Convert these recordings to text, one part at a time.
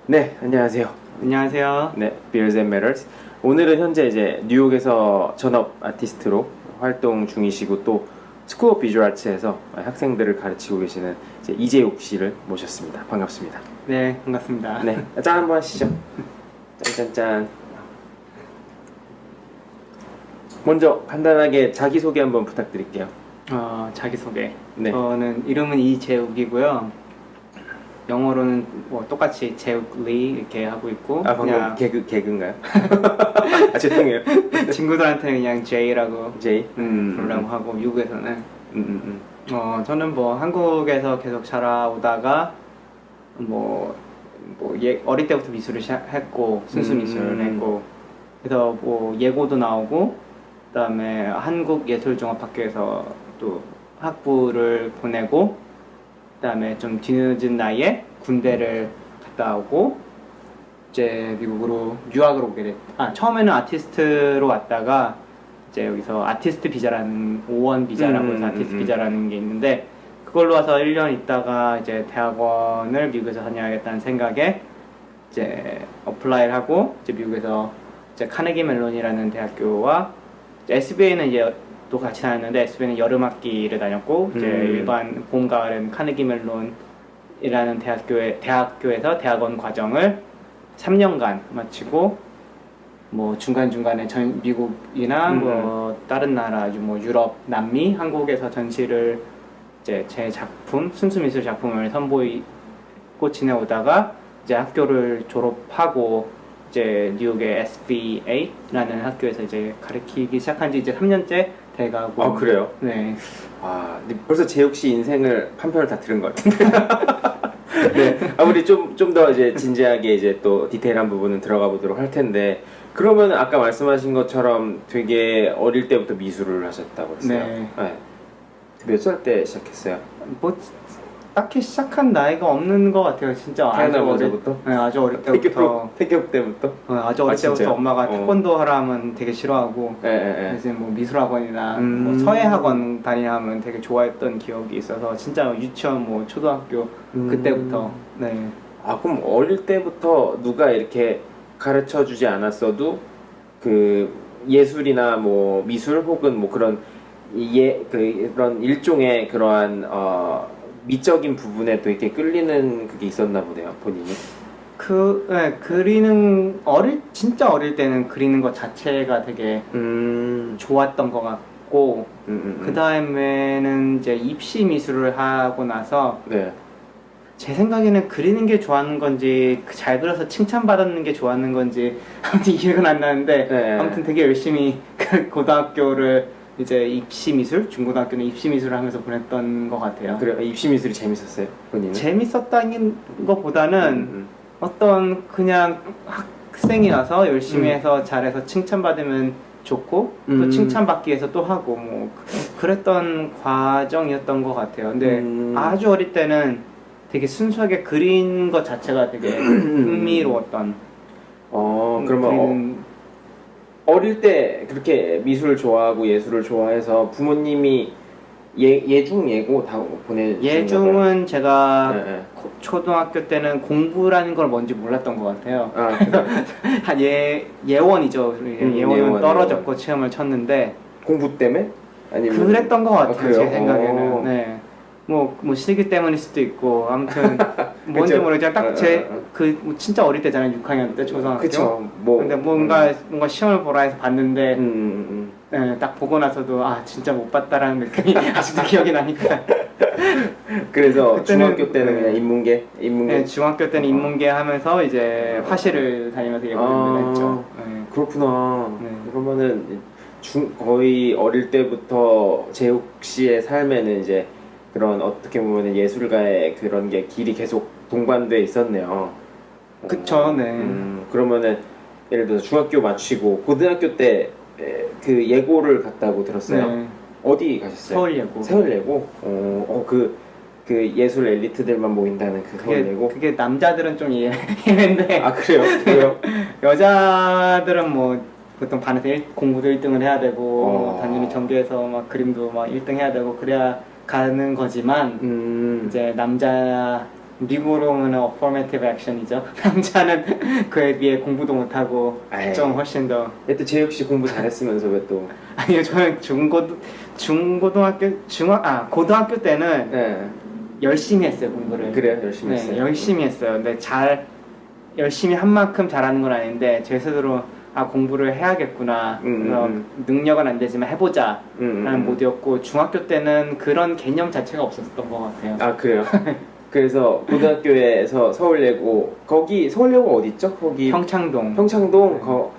네, 안녕하세요. 안녕하세요. 네, Beers and Matters. 오늘은 현재 이제 뉴욕에서 전업 아티스트로 활동 중이시고 또 스쿨 오브 비주얼 아츠에서 학생들을 가르치고 계시는 이제 이재욱 씨를 모셨습니다. 반갑습니다. 네, 반갑습니다. 네, 짠 한번 하시죠. 짠짠짠. 먼저 간단하게 자기소개 한번 부탁드릴게요. 자기소개. 네. 저는 이름은 이재욱이고요. 영어로는 뭐 똑같이 재욱 리 이렇게 하고 있고 아, 방금 개그인가요? 아, 죄송해요. 친구들한테는 그냥 J라고 제이. 부르려고 하고 미국에서는 저는 뭐 한국에서 계속 자라오다가 어릴 때부터 미술을 시작했고 순수 미술을 했고 그래서 뭐 예고도 나오고 그다음에 한국예술종합학교에서 또 학부를 보내고 그다음에 좀 뒤늦은 나이에 군대를 갔다 오고 이제 미국으로 유학을 오게 됐. 처음에는 아티스트로 왔다가 이제 여기서 아티스트 비자라는 5원 비자라고 해서 아티스트 비자라는 게 있는데 그걸로 와서 1년 있다가 이제 대학원을 미국에서 다녀야겠다는 생각에 이제 어플라이를 하고 이제 미국에서 이제 카네기 멜론이라는 대학교와 SBA는 이제 또 같이 다녔는데 SBA는 여름 학기를 다녔고 이제 일반 봄 가을은 카네기 멜론이라는 대학교에서 대학원 과정을 3년간 마치고 뭐 중간중간에 미국이나 뭐 다른 나라 뭐 유럽, 남미, 한국에서 전시를 이제 제 작품, 순수 미술 작품을 선보이고 지내오다가 이제 학교를 졸업하고 이제 뉴욕의 SVA라는 학교에서 이제 가르치기 시작한 지 이제 3년째 돼가고. 아, 그래요? 네. 아, 근데 벌써 재욱 씨 인생을 한 편을 다 들은 것 같은데. 네, 우리 좀 더 이제 진지하게 이제 또 디테일한 부분은 들어가 보도록 할 텐데, 그러면 아까 말씀하신 것처럼 되게 어릴 때부터 미술을 하셨다고 했어요. 네. 네. 몇 살 때 시작했어요? 뭐 딱히 시작한 나이가 없는 것 같아요. 진짜 아주 태어나면서부터? 네, 아주 어릴 때부터. 태교 때부터? 아주 어릴 때부터 진짜요? 엄마가 태권도 하라 하면 되게 싫어하고 이제 뭐 미술학원이나 뭐 서예학원 다니라 하면 되게 좋아했던 기억이 있어서 진짜 유치원 뭐 초등학교 그때부터. 네. 아, 그럼 어릴 때부터 누가 이렇게 가르쳐 주지 않았어도 그 예술이나 뭐 미술 혹은 뭐 그런 그런 일종의 그러한 미적인 부분에 또 이렇게 끌리는 그게 있었나 보네요, 본인이. 그리는 진짜 어릴 때는 그리는 것 자체가 되게 좋았던 것 같고 그 다음에는 이제 입시 미술을 하고 나서 네. 제 생각에는 그리는 게 좋아하는 건지 잘 그려서 칭찬받는 게 좋아하는 건지 아무튼 기억은 안 나는데 네. 아무튼 되게 열심히 그 고등학교를 이제 입시 미술, 중고등학교는 입시 미술을 하면서 보냈던 것 같아요. 그래, 입시 미술이 재밌었어요, 본인은? 재밌었다는 것보다는 어떤 그냥 학생이라서 열심히 해서 잘해서 칭찬받으면 좋고 또 칭찬받기 위해서 또 하고 뭐 그랬던 과정이었던 것 같아요. 근데 아주 어릴 때는 되게 순수하게 그린 것 자체가 되게 흥미로웠던. 그러면 어릴 때 그렇게 미술을 좋아하고 예술을 좋아해서 부모님이 예중 예고 다 보내주신 예중은 제가 네. 초등학교 때는 공부라는 걸 뭔지 몰랐던 것 같아요. 한 예원이죠. 예원은 떨어졌고 시험을 쳤는데 공부 때문에? 아니면 그랬던 것 같아요. 제 그래요? 생각에는. 네. 뭐 시기 때문일 수도 있고 아무튼 뭔지 모르겠지만 딱 뭐 진짜 어릴 때잖아요. 6학년 때 초등학교. 그쵸. 근데 뭔가 시험을 보라 해서 봤는데 네, 딱 보고 나서도 진짜 못 봤다라는 느낌이 아직도 기억이 나니까. 그래서 중학교 때는 그냥 인문계? 네, 중학교 때는 인문계 하면서 이제 화실을 다니면서 예고를 했죠. 네. 그렇구나. 네. 그러면은 거의 어릴 때부터 재욱 씨의 삶에는 이제 그런 어떻게 보면 예술가의 그런 게 길이 계속 동반돼 있었네요. 그쵸, 네. 그러면은 예를 들어서 중학교 마치고 고등학교 때 그 예고를 갔다고 들었어요. 네. 어디 가셨어요? 서울 예고. 서울 예고? 그 예술 엘리트들만 모인다는 그 서울 예고? 그게 남자들은 좀 예외인데. 아, 그래요? 왜요? 여자들은 뭐 보통 반에서 공부도 1등을 해야 되고 당연히 전교에서 막 그림도 막 1등 해야 되고 그래야 가는 거지만 이제 남자 미국으로 보면 affirmative action이죠. 남자는 그에 비해 공부도 못하고 아이. 좀 훨씬 더 또 재혁씨 공부 잘했으면서 왜 또? 아니요 저는 고등학교 때는 네. 열심히 했어요 공부를. 그래요, 열심히 네, 했어요. 열심히 했어요. 근데 열심히 한 만큼 잘하는 건 아닌데 제 스스로 공부를 해야겠구나. 그래서 능력은 안 되지만 해보자 라는 모드였고 중학교 때는 그런 개념 자체가 없었던 것 같아요. 아 그래요? 그래서 고등학교에서 서울예고 거기 서울예고 어디 있죠? 거기 평창동. 평창동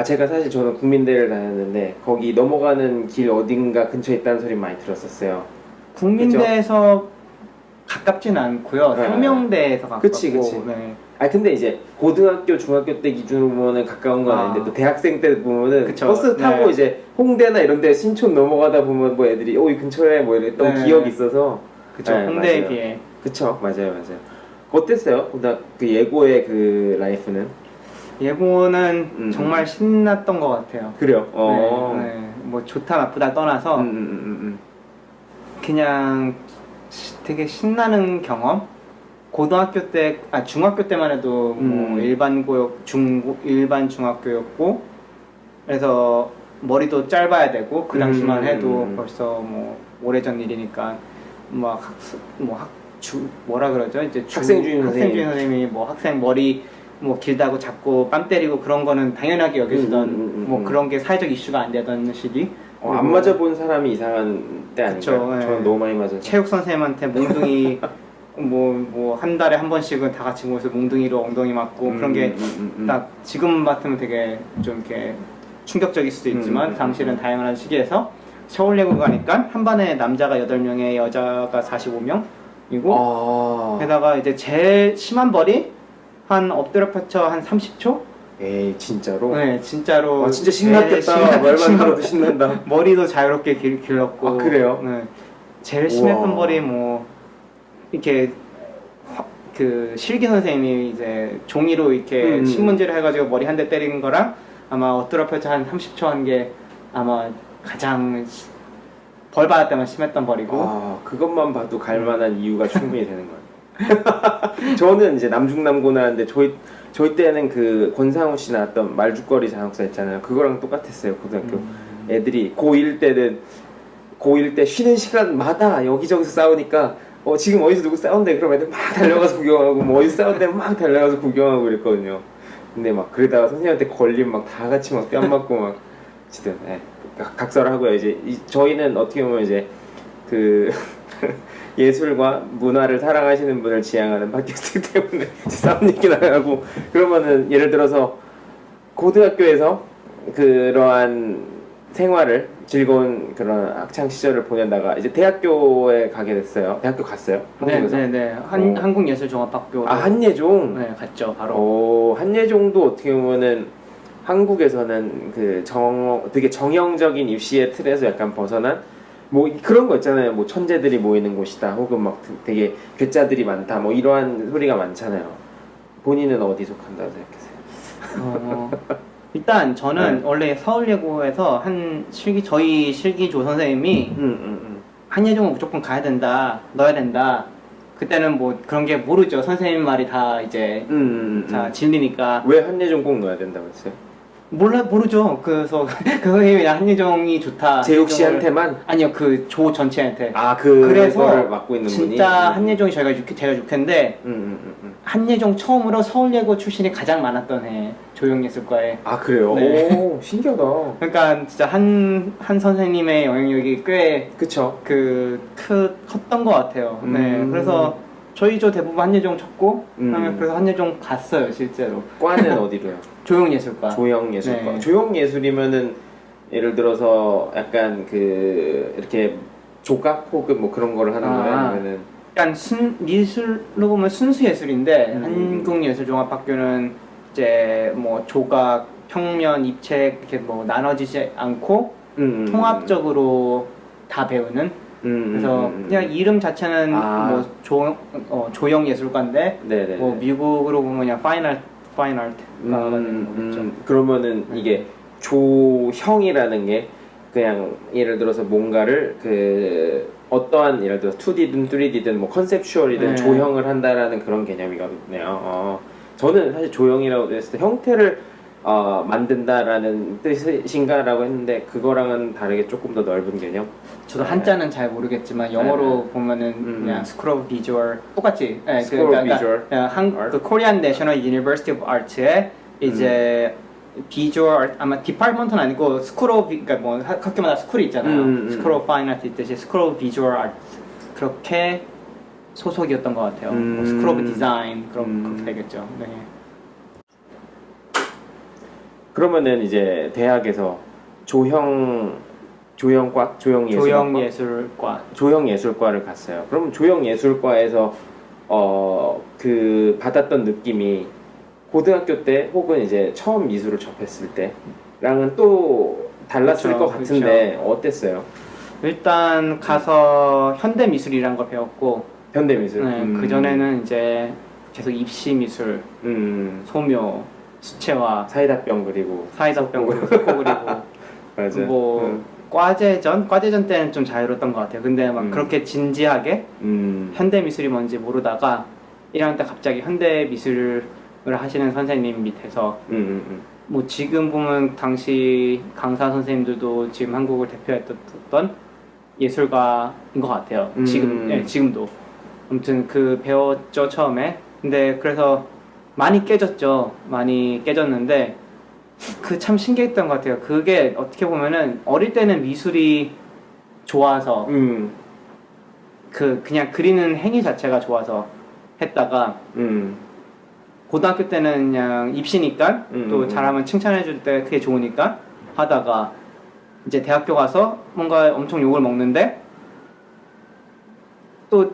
제가 사실 저는 국민대를 다녔는데 거기 넘어가는 길 어딘가 근처에 있다는 소리 많이 들었었어요. 국민대에서 가깝진 않고요. 네. 상명대에서 가깝고. 그치. 네. 근데 이제 고등학교, 중학교 때 기준으로 보면은 가까운 건 아닌데 또 대학생 때 보면은 그쵸. 버스 타고 네. 이제 홍대나 이런 데 신촌 넘어가다 보면 뭐 애들이 이 근처에 뭐 이랬던 네. 기억이 있어서 그쵸. 네, 홍대에 맞아요. 비해. 그쵸, 맞아요. 어땠어요? 그 예고의 그 라이프는? 예고는 정말 신났던 것 같아요. 그래요? 네. 뭐 좋다 나쁘다 떠나서 그냥 되게 신나는 경험? 고등학교 때, 중학교 때만 해도 뭐 일반 중학교였고, 그래서 머리도 짧아야 되고, 그 당시만 해도 벌써 뭐 오래전 일이니까, 뭐라 그러죠? 이제 학생주임 선생님이 뭐 학생 머리 뭐 길다고 잡고 뺨 때리고 그런 거는 당연하게 여겨지던 뭐 그런 게 사회적 이슈가 안 되던 시기. 안 맞아본 사람이 이상한 때 아닌가요? 그쵸, 네. 저는 너무 많이 맞아서. 체육 선생님한테 몽둥이 뭐 한 달에 한 번씩은 다 같이 모여서 몽둥이로 엉덩이 맞고 그런 게 딱 지금 같으면 되게 좀 이렇게 충격적일 수도 있지만 당시에는 다양한 시기에서 서울예고 가니까 한 반에 남자가 8명에 여자가 45명이고 게다가 이제 제일 심한 벌이 한 엎드려 뻗쳐 한 30초? 에이 진짜로? 네 진짜로 진짜 신났겠다. 말만 들어도 신난다. 머리도 자유롭게 길렀고 그래요? 네. 제일 심했던 우와. 벌이 뭐 이렇게 그 실기 선생님이 이제 종이로 이렇게 신문지를 해가지고 머리 한 대 때리는 거랑 아마 엎드려 펴쳐 한 30초 한 게 아마 가장 벌 받을 때만 심했던 벌이고 그것만 봐도 갈만한 이유가 충분히 되는 거예요. 저는 이제 남중남고나는데 저희 때는 그 권상우 씨 나왔던 말죽거리 잔혹사 있잖아요. 그거랑 똑같았어요. 고등학교 애들이 고1 때는 고1 때 쉬는 시간마다 여기저기서 싸우니까 지금 어디서 누구 싸운대 그럼 애들 막 달려가서 구경하고 뭐 어디서 싸운대 막 달려가서 구경하고 그랬거든요. 근데 막 그러다가 선생님한테 걸리면 막 다 같이 막 뺨 맞고 막 어쨌든 각설하고요. 이제 저희는 어떻게 보면 이제 그 예술과 문화를 사랑하시는 분을 지향하는 팟캐스트 때문에 싸움 얘기 나가고 그러면은 예를 들어서 고등학교에서 그러한 생활을 즐거운 그런 학창 시절을 보내다가 이제 대학교에 가게 됐어요. 대학교 갔어요? 한국에서? 네네네 한국예술종합학교 한예종? 네 갔죠 바로. 한예종도 어떻게 보면은 한국에서는 그 되게 정형적인 입시의 틀에서 약간 벗어난 뭐 그런 거 있잖아요. 뭐 천재들이 모이는 곳이다. 혹은 막 되게 괴짜들이 많다. 뭐 이러한 소리가 많잖아요. 본인은 어디 속한다고 생각하세요? 일단 저는 원래 서울예고에서 저희 실기조 선생님이 한예종은 무조건 가야 된다, 넣어야 된다. 그때는 뭐 그런 게 모르죠. 선생님 말이 다 이제 다 진리니까. 왜 한예종 꼭 넣어야 된다고 했어요? 모르죠. 그래서 그 선생님이 한예종이 좋다. 재욱 씨한테만? 아니요, 그 조 전체한테. 그래서 그거를 맡고 있는 분이? 진짜 한예종이 제가 6회인데 한예종 처음으로 서울예고 출신이 가장 많았던 해. 조형예술과에. 그래요? 네. 오, 신기하다. 그러니까 진짜 한 선생님의 영향력이 꽤 그쵸. 컸던 것 같아요. 네, 그래서 저희 조 대부분 한예종 쳤고 그다음에 그래서 한예종 갔어요 실제로. 과는 어디로요? 조형예술과. 조형예술과. 네. 조형예술이면은 예를 들어서 약간 이렇게 조각 혹은 뭐 그런 거를 하는 거예요? 아니면은 약간 미술로 보면 순수예술인데 한국예술종합학교는 이제 뭐 조각, 평면, 입체 이렇게 뭐 나눠지지 않고 통합적으로 다 배우는. 그래서 그냥 이름 자체는 뭐 조형 예술가인데 네네. 뭐 미국으로 보면 그냥 파인 아트가 되는 거겠죠. 그러면은 이게 조형이라는 게 그냥 예를 들어서 뭔가를 어떠한 예를 들어 2D든 3D든 뭐 컨셉슈얼이든 네. 조형을 한다라는 그런 개념이거든요. 저는 사실 조형이라고 했을 때 형태를 만든다라는 뜻인가라고 했는데 그거랑은 다르게 조금 더 넓은 개념. 저도 한자는 잘 모르겠지만 영어로 보면은 그냥 School of Visual 똑같이 School of Visual 그 Korean National University of Art에 이제 비주얼 아트 아마 디파트먼트는 아니고 스쿨 오브 그러니까 뭐 학교마다 스쿨이 있잖아요. 스쿨 오브 파인 아트 있듯이 스쿨 오브 비주얼 아트 그렇게 소속이었던 것 같아요. 뭐 스쿨 오브 디자인 그렇게 되겠죠. 네. 그러면은 이제 대학에서 조형예술과 조형예술과를 갔어요. 그럼 조형예술과에서 그 받았던 느낌이 고등학교 때 혹은 이제 처음 미술을 접했을 때랑은 또 달랐을 것 같은데 어땠어요? 일단 가서 현대 미술이란 걸 배웠고 현대미술. 네, 그 전에는 이제 계속 입시 미술, 소묘, 수채화, 사이다병 그리고 사이다병 그리고 석고 그리고 맞아. 뭐 과제전 때는 좀 자유로웠던 것 같아요. 근데 막 그렇게 진지하게 현대 미술이 뭔지 모르다가 1학년 때 갑자기 현대 미술을 하시는 선생님 밑에서 뭐 지금 보면 당시 강사 선생님들도 지금 한국을 대표했던 예술가인 것 같아요. 지금도 아무튼 그 배웠죠 처음에. 근데 그래서 많이 깨졌죠. 많이 깨졌는데 그 참 신기했던 것 같아요. 그게 어떻게 보면은 어릴 때는 미술이 좋아서 그냥 그리는 행위 자체가 좋아서 했다가 고등학교 때는 그냥 입시니까 또 잘하면 칭찬해줄 때 그게 좋으니까 하다가 이제 대학교 가서 뭔가 엄청 욕을 먹는데 또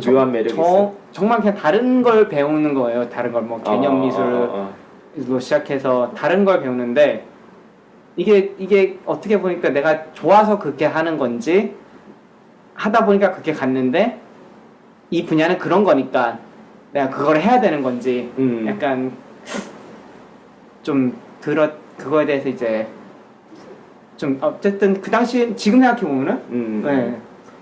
묘한 매력이 있어. 정말 그냥 다른 걸 배우는 거예요. 다른 걸 뭐 개념 미술로 시작해서 다른 걸 배우는데 이게 어떻게 보니까 내가 좋아서 그렇게 하는 건지 하다 보니까 그렇게 갔는데 이 분야는 그런 거니까 내가 그걸 해야 되는 건지 약간 좀 그거에 대해서 이제 좀 어쨌든 그 당시 지금 생각해 보면은 네,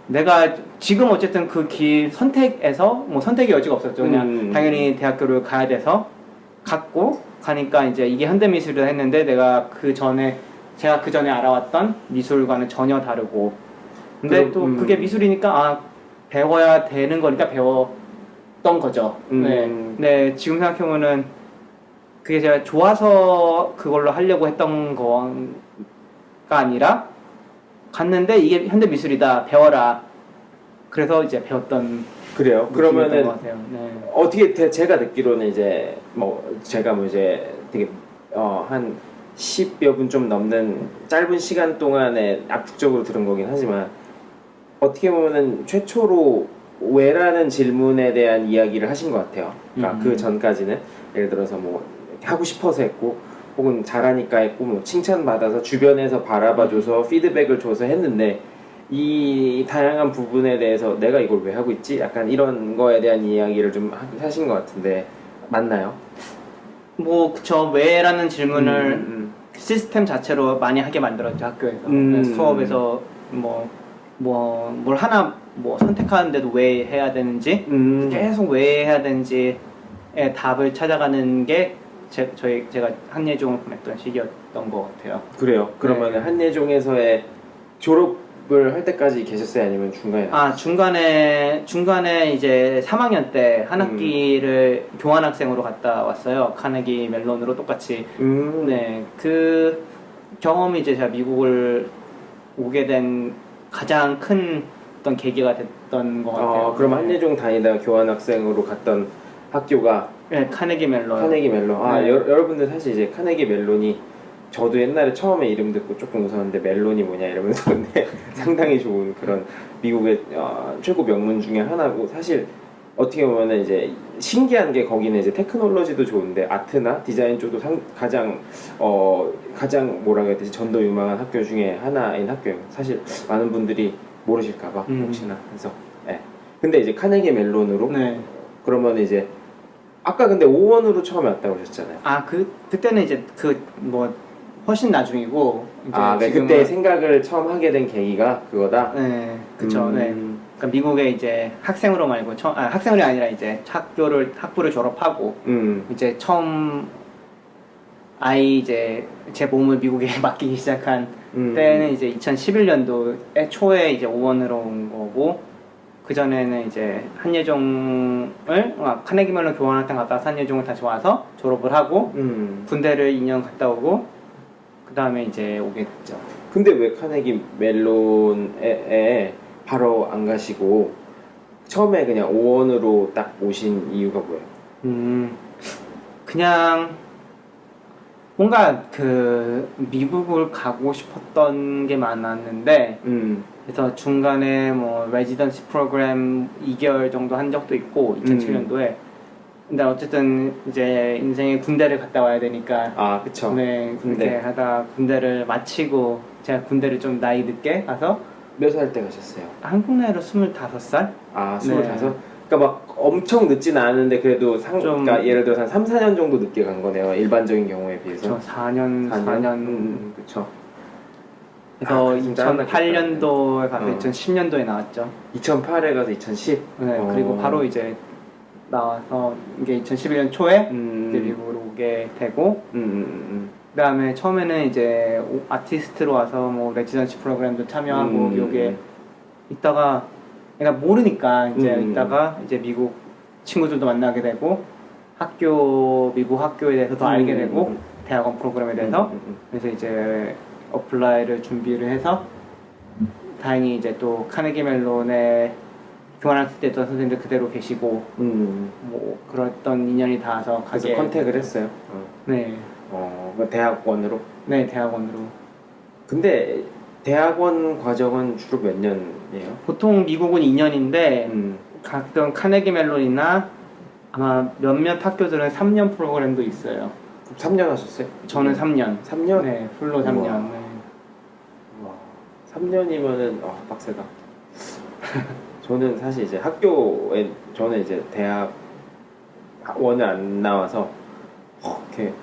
내가 지금 어쨌든 그 길 선택에서 뭐 선택의 여지가 없었죠. 그냥 당연히 대학교를 가야 돼서 갔고 가니까 이제 이게 현대미술이라 했는데 제가 그 전에 알아왔던 미술과는 전혀 다르고 근데 또 그게 미술이니까 배워야 되는 거니까 배웠던 거죠. 네, 지금 생각해보면은 그게 제가 좋아서 그걸로 하려고 했던 거가 아니라 갔는데 이게 현대 미술이다 배워라. 그래서 이제 배웠던. 그래요. 그러면은 네. 어떻게 제가 듣기로는 이제 제가 이제 되게 한 10여 분 좀 넘는 짧은 시간 동안에 압축적으로 들은 거긴 하지만 어떻게 보면은 최초로 왜라는 질문에 대한 이야기를 하신 것 같아요. 그러니까 그 전까지는 예를 들어서 뭐 하고 싶어서 했고 혹은 잘하니까 했고 뭐 칭찬받아서 주변에서 바라봐줘서 피드백을 줘서 했는데 이 다양한 부분에 대해서 내가 이걸 왜 하고 있지? 약간 이런 거에 대한 이야기를 좀 하신 것 같은데 맞나요? 뭐 그쵸. 왜라는 질문을 시스템 자체로 많이 하게 만들었죠. 학교에서 수업에서 뭘 하나 선택하는데도 왜 해야 되는지 계속 왜 해야 되는지의 답을 찾아가는 게 제가 한예종을 보냈던 시기였던 것 같아요. 그래요. 그러면 네. 한예종에서의 졸업을 할 때까지 계셨어요? 아니면 중간에? 중간에 이제 3학년 때 한 학기를 교환학생으로 갔다 왔어요. 카네기 멜론으로 똑같이. 네, 그 경험이 이제 제가 미국을 오게 된 가장 큰 어떤 계기가 됐던 것 같아요. 그럼 한예종 다니다 교환학생으로 갔던 학교가 네, 카네기 멜론. 카네기 멜론. 네. 여러분들 사실 이제 카네기 멜론이 저도 옛날에 처음에 이름 듣고 조금 웃었는데 멜론이 뭐냐 이러면서 근데 상당히 좋은 그런 미국의 최고 명문 중에 하나고 사실 어떻게 보면은 이제 신기한 게 거기는 이제 테크놀로지도 좋은데 아트나 디자인 쪽도 가장 뭐라고 해야 되지 전도 유망한 학교 중에 하나인 학교예요. 사실 많은 분들이 모르실까봐 혹시나 해서. 네. 근데 이제 카네기 멜론으로 네. 그러면 이제 아까 근데 5원으로 처음에 왔다고 하셨잖아요. 그때는 이제 훨씬 나중이고 이제 아, 네, 그때 생각을 처음 하게 된 계기가 그거다. 네, 그쵸. 네. 그러니까 미국에 이제 학생으로 말고 학생이 아니라 이제 학부를 졸업하고 이제 처음 아이 이제 제 몸을 미국에 맡기기 시작한 때는 이제 2011년도에 초에 이제 오원으로 온 거고 그 전에는 이제 한예종을 카네기 멜론 교환학생 갔다 한예종을 다시 와서 졸업을 하고 군대를 2년 갔다 오고 그 다음에 이제 오게 됐죠. 근데 왜 카네기 멜론에 바로 안 가시고 처음에 그냥 오원으로 딱 오신 이유가 뭐예요? 그냥 뭔가 그 미국을 가고 싶었던 게 많았는데 그래서 중간에 뭐 레지던시 프로그램 2개월 정도 한 적도 있고 2007년도에 근데 어쨌든 이제 인생에 군대를 갔다 와야 되니까 아 그쵸. 네 군대. 그렇게 하다 군대를 마치고 제가 군대를 좀 나이 늦게 가서 몇 살 때 가셨어요? 한국 나이로 25살? 아, 네. 25? 그러니까 막 엄청 늦진 않은데 그래도 그러니까 예를 들어서 한 3, 4년 정도 늦게 간 거네요. 일반적인 경우에 비해서. 저 4년 그쵸. 그래서 진짜 2008년도에 가서 2010년도에 나왔죠. 2008에 가서 2010? 네, 그리고 바로 이제 나와서 이게 2011년 초에 이제 미국으로 오게 되고 그다음에 처음에는 이제 아티스트로 와서 뭐 레지던시 프로그램도 참여하고 미국에 있다가 그러니까 모르니까 이제 있다가 이제 미국 친구들도 만나게 되고 미국 학교에 대해서 더 알게 되고 대학원 프로그램에 대해서 그래서 이제 어플라이를 준비를 해서 다행히 이제 또 카네기 멜론에 교환학생 때 했던 선생님들 그대로 계시고 뭐 그랬던 인연이 닿아서 그래서 가게 컨택을 했어요. 네. 대학원으로? 네, 대학원으로. 근데 대학원 과정은 주로 몇 년이에요? 보통 미국은 2년인데 가끔 카네기 멜론이나 아마 몇몇 학교들은 3년 프로그램도 있어요. 3년 하셨어요? 저는 3년. 3년? 네, 풀로 3년. 네. 와, 3년이면은 빡세다. 저는 사실 이제 학교에 저는 이제 대학원을 안 나와서 이렇게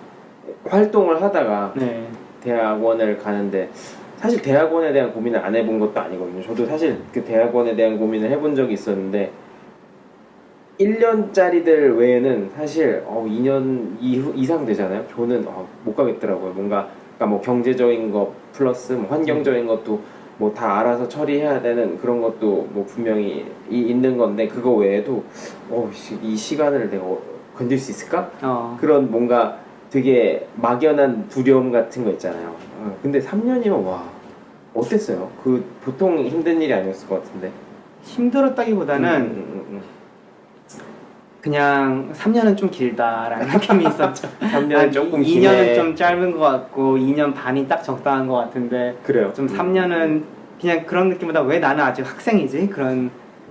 활동을 하다가 네. 대학원을 가는데 사실 대학원에 대한 고민을 안 해본 것도 아니거든요. 저도 사실 그 대학원에 대한 고민을 해본 적이 있었는데 1년짜리들 외에는 사실 2년 이상 되잖아요. 저는 못 가겠더라고요. 뭔가 그러니까 뭐 경제적인 거 플러스 뭐 환경적인 것도 뭐 다 알아서 처리해야 되는 그런 것도 뭐 분명히 있는 건데 그거 외에도 이 시간을 내가 건질 수 있을까? 그런 뭔가 되게 막연한 두려움 같은 거 있잖아요. 근데 3년이면 와 어땠어요? 그 보통 힘든 일이 아니었을 것 같은데. 힘들었다기보다는 그냥 3년은 좀 길다라는 느낌이 있었죠. 3년은 조금 2년은 좀 짧은 것 같고 2년 반이 딱 적당한 것 같은데 그래요. 좀 3년은 그냥 그런 느낌보다 왜 나는 아직 학생이지?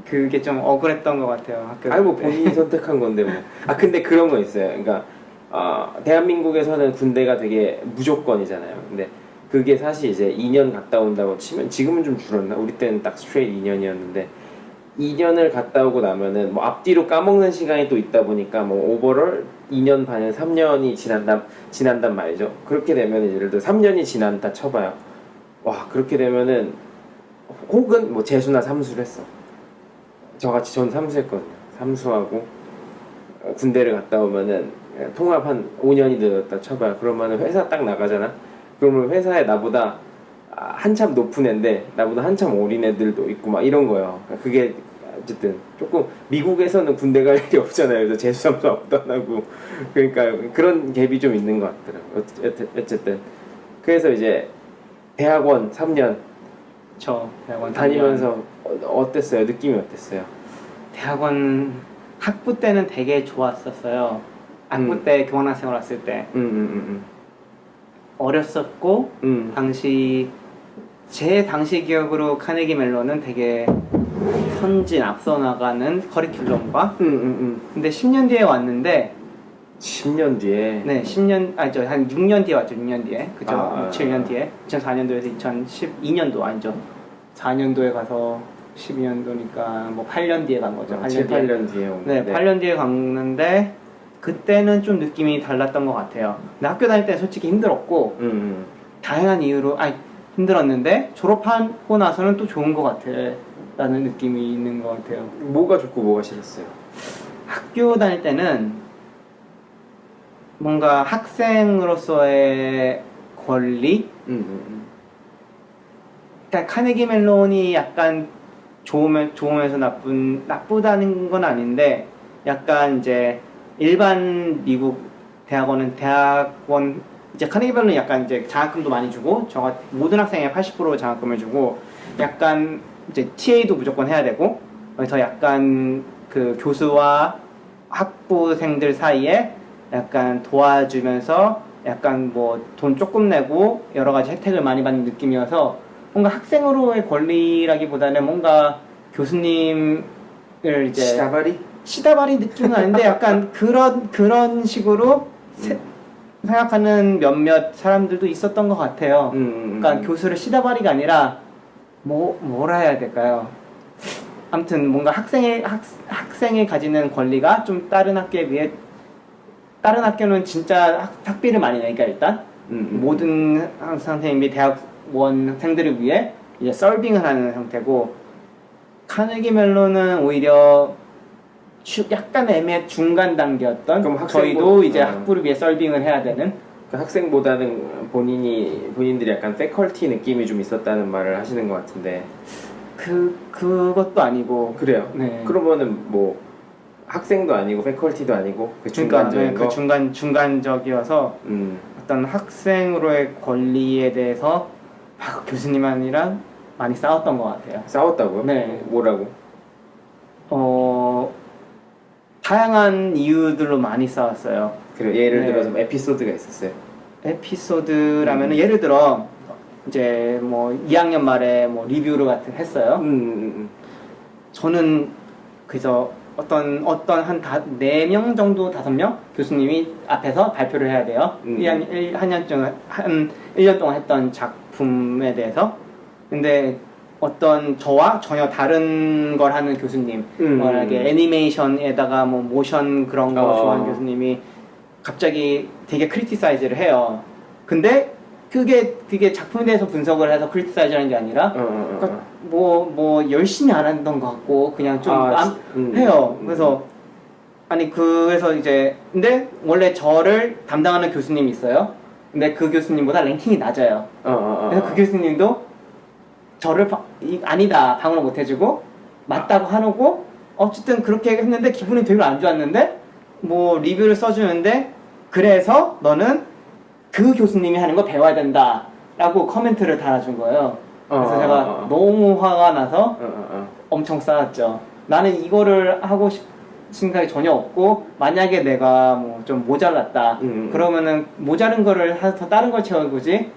그게 좀 억울했던 것 같아요. 뭐 본인이 선택한 건데 뭐. 근데 그런 거 있어요. 그러니까 대한민국에서는 군대가 되게 무조건이잖아요. 근데 그게 사실 이제 2년 갔다 온다고 치면 지금은 좀 줄었나? 우리 때는 딱 스트레이트 2년이었는데 2년을 갔다 오고 나면은 뭐 앞뒤로 까먹는 시간이 또 있다 보니까 뭐 오버롤 2년 반에 3년이 지난단 말이죠. 그렇게 되면 예를 들어 3년이 지난다 쳐봐요. 와 그렇게 되면은 혹은 뭐 재수나 삼수를 했어. 저같이 전 삼수했거든요. 삼수하고 군대를 갔다 오면은 통합 한 5년이 되었다 쳐봐요. 그러면은 회사 딱 나가잖아. 그러면 회사에 나보다 한참 높은 애인데 나보다 한참 어린 애들도 있고 막 이런 거예요. 그게 어쨌든 조금 미국에서는 군대 갈 일이 없잖아요. 그래서 재수함수 아무도 안 하고 그러니까 그런 갭이 좀 있는 것 같더라고요. 어쨌든 그래서 이제 대학원 3년 대학원 다니면서 어땠어요? 느낌이 어땠어요? 대학원 학부 때는 되게 좋았었어요. 학부 때 교환학생으로 왔을 때 어렸었고 제 당시 기억으로 카네기 멜론은 되게 앞서 나가는 커리큘럼과 근데 10년 뒤에 왔는데 10년 뒤에 네 10한 6년 뒤에 왔죠. 6년 뒤에 그죠. 7년 뒤에 2004년도에서 2012년도 아니죠. 4년도에 가서 12년도니까 뭐 8년 뒤에 간 거죠. 8년 뒤에 네, 8년 뒤에 갔는데 그때는 좀 느낌이 달랐던 것 같아요. 근데 학교 다닐 때는 솔직히 힘들었고 다양한 이유로 힘들었는데 졸업하고 나서는 또 좋은 것 같아 라는 느낌이 있는 것 같아요. 뭐가 좋고 뭐가 싫었어요? 학교 다닐 때는 뭔가 학생으로서의 권리? 그러니까 카네기 멜론이 약간 좋으면서 나쁘다는 건 아닌데 약간 이제 일반 미국 대학원 이제 카네기 멜론이 약간 이제 장학금도 많이 주고 모든 학생의 80% 장학금을 주고 약간 이제 TA도 무조건 해야 되고 그래서 약간 그 교수와 학부생들 사이에 약간 도와주면서 약간 뭐 돈 조금 내고 여러 가지 혜택을 많이 받는 느낌이어서 뭔가 학생으로의 권리라기보다는 뭔가 교수님을 이제 시다바리 느낌은 아닌데 약간 그런 식으로 생각하는 몇몇 사람들도 있었던 것 같아요. 그러니까 교수를 시다바리가 아니라 뭐라 해야 될까요? 아무튼 뭔가 학생이 가지는 권리가 좀 다른 학교에 비해 다른 학교는 진짜 학비를 많이 내니까 일단 모든 선생님이 대학원생들을 위해 이제 서빙을 하는 형태고 카네기 멜론은 오히려 약간 중간 단계였던 그럼 저희도 이제 학부를 위해 서빙을 해야 되는 그 학생보다는 본인들이 약간 패컬티 느낌이 좀 있었다는 말을 하시는 것 같은데 그것도 아니고 그래요? 네. 그러면은 뭐 학생도 아니고 패컬티도 아니고 그 중간적인 거? 중간적이어서 어떤 학생으로의 권리에 대해서 막 교수님이랑 많이 싸웠던 것 같아요. 싸웠다고요? 네. 뭐라고? 다양한 이유들로 많이 싸웠어요. 그래 예를 네. 들어서 에피소드가 있었어요. 에피소드라면은 예를 들어 이제 뭐 2학년 말에 뭐 리뷰를 했어요. 저는 그래서 어떤 한 4명 정도 5명 교수님이 앞에서 발표를 해야 돼요. 1년 동안 했던 작품에 대해서. 근데 어떤 저와 전혀 다른 걸 하는 교수님, 뭐랄게 애니메이션에다가 뭐 모션 그런 거 좋아하는 교수님이 갑자기 되게 크리티사이즈를 해요. 근데 그게 작품에 대해서 분석을 해서 크리티사이즈하는 게 아니라 그러니까 뭐 열심히 안 했던 것 같고 그냥 좀 해요. 그래서 그래서 이제 근데 원래 저를 담당하는 교수님이 있어요. 근데 그 교수님보다 랭킹이 낮아요. 그래서 그 교수님도 저를 아니다 방어를 못 해주고 맞다고 하고 어쨌든 그렇게 했는데 기분이 되게 안 좋았는데 뭐 리뷰를 써주는데 그래서 너는 그 교수님이 하는 거 배워야 된다 라고 코멘트를 달아준 거예요. 그래서 제가 너무 화가 나서 엄청 싸웠죠. 나는 이거를 하고 생각이 전혀 없고 만약에 내가 뭐 좀 모자랐다 그러면은 모자른 거를 해서 다른 걸 채워보지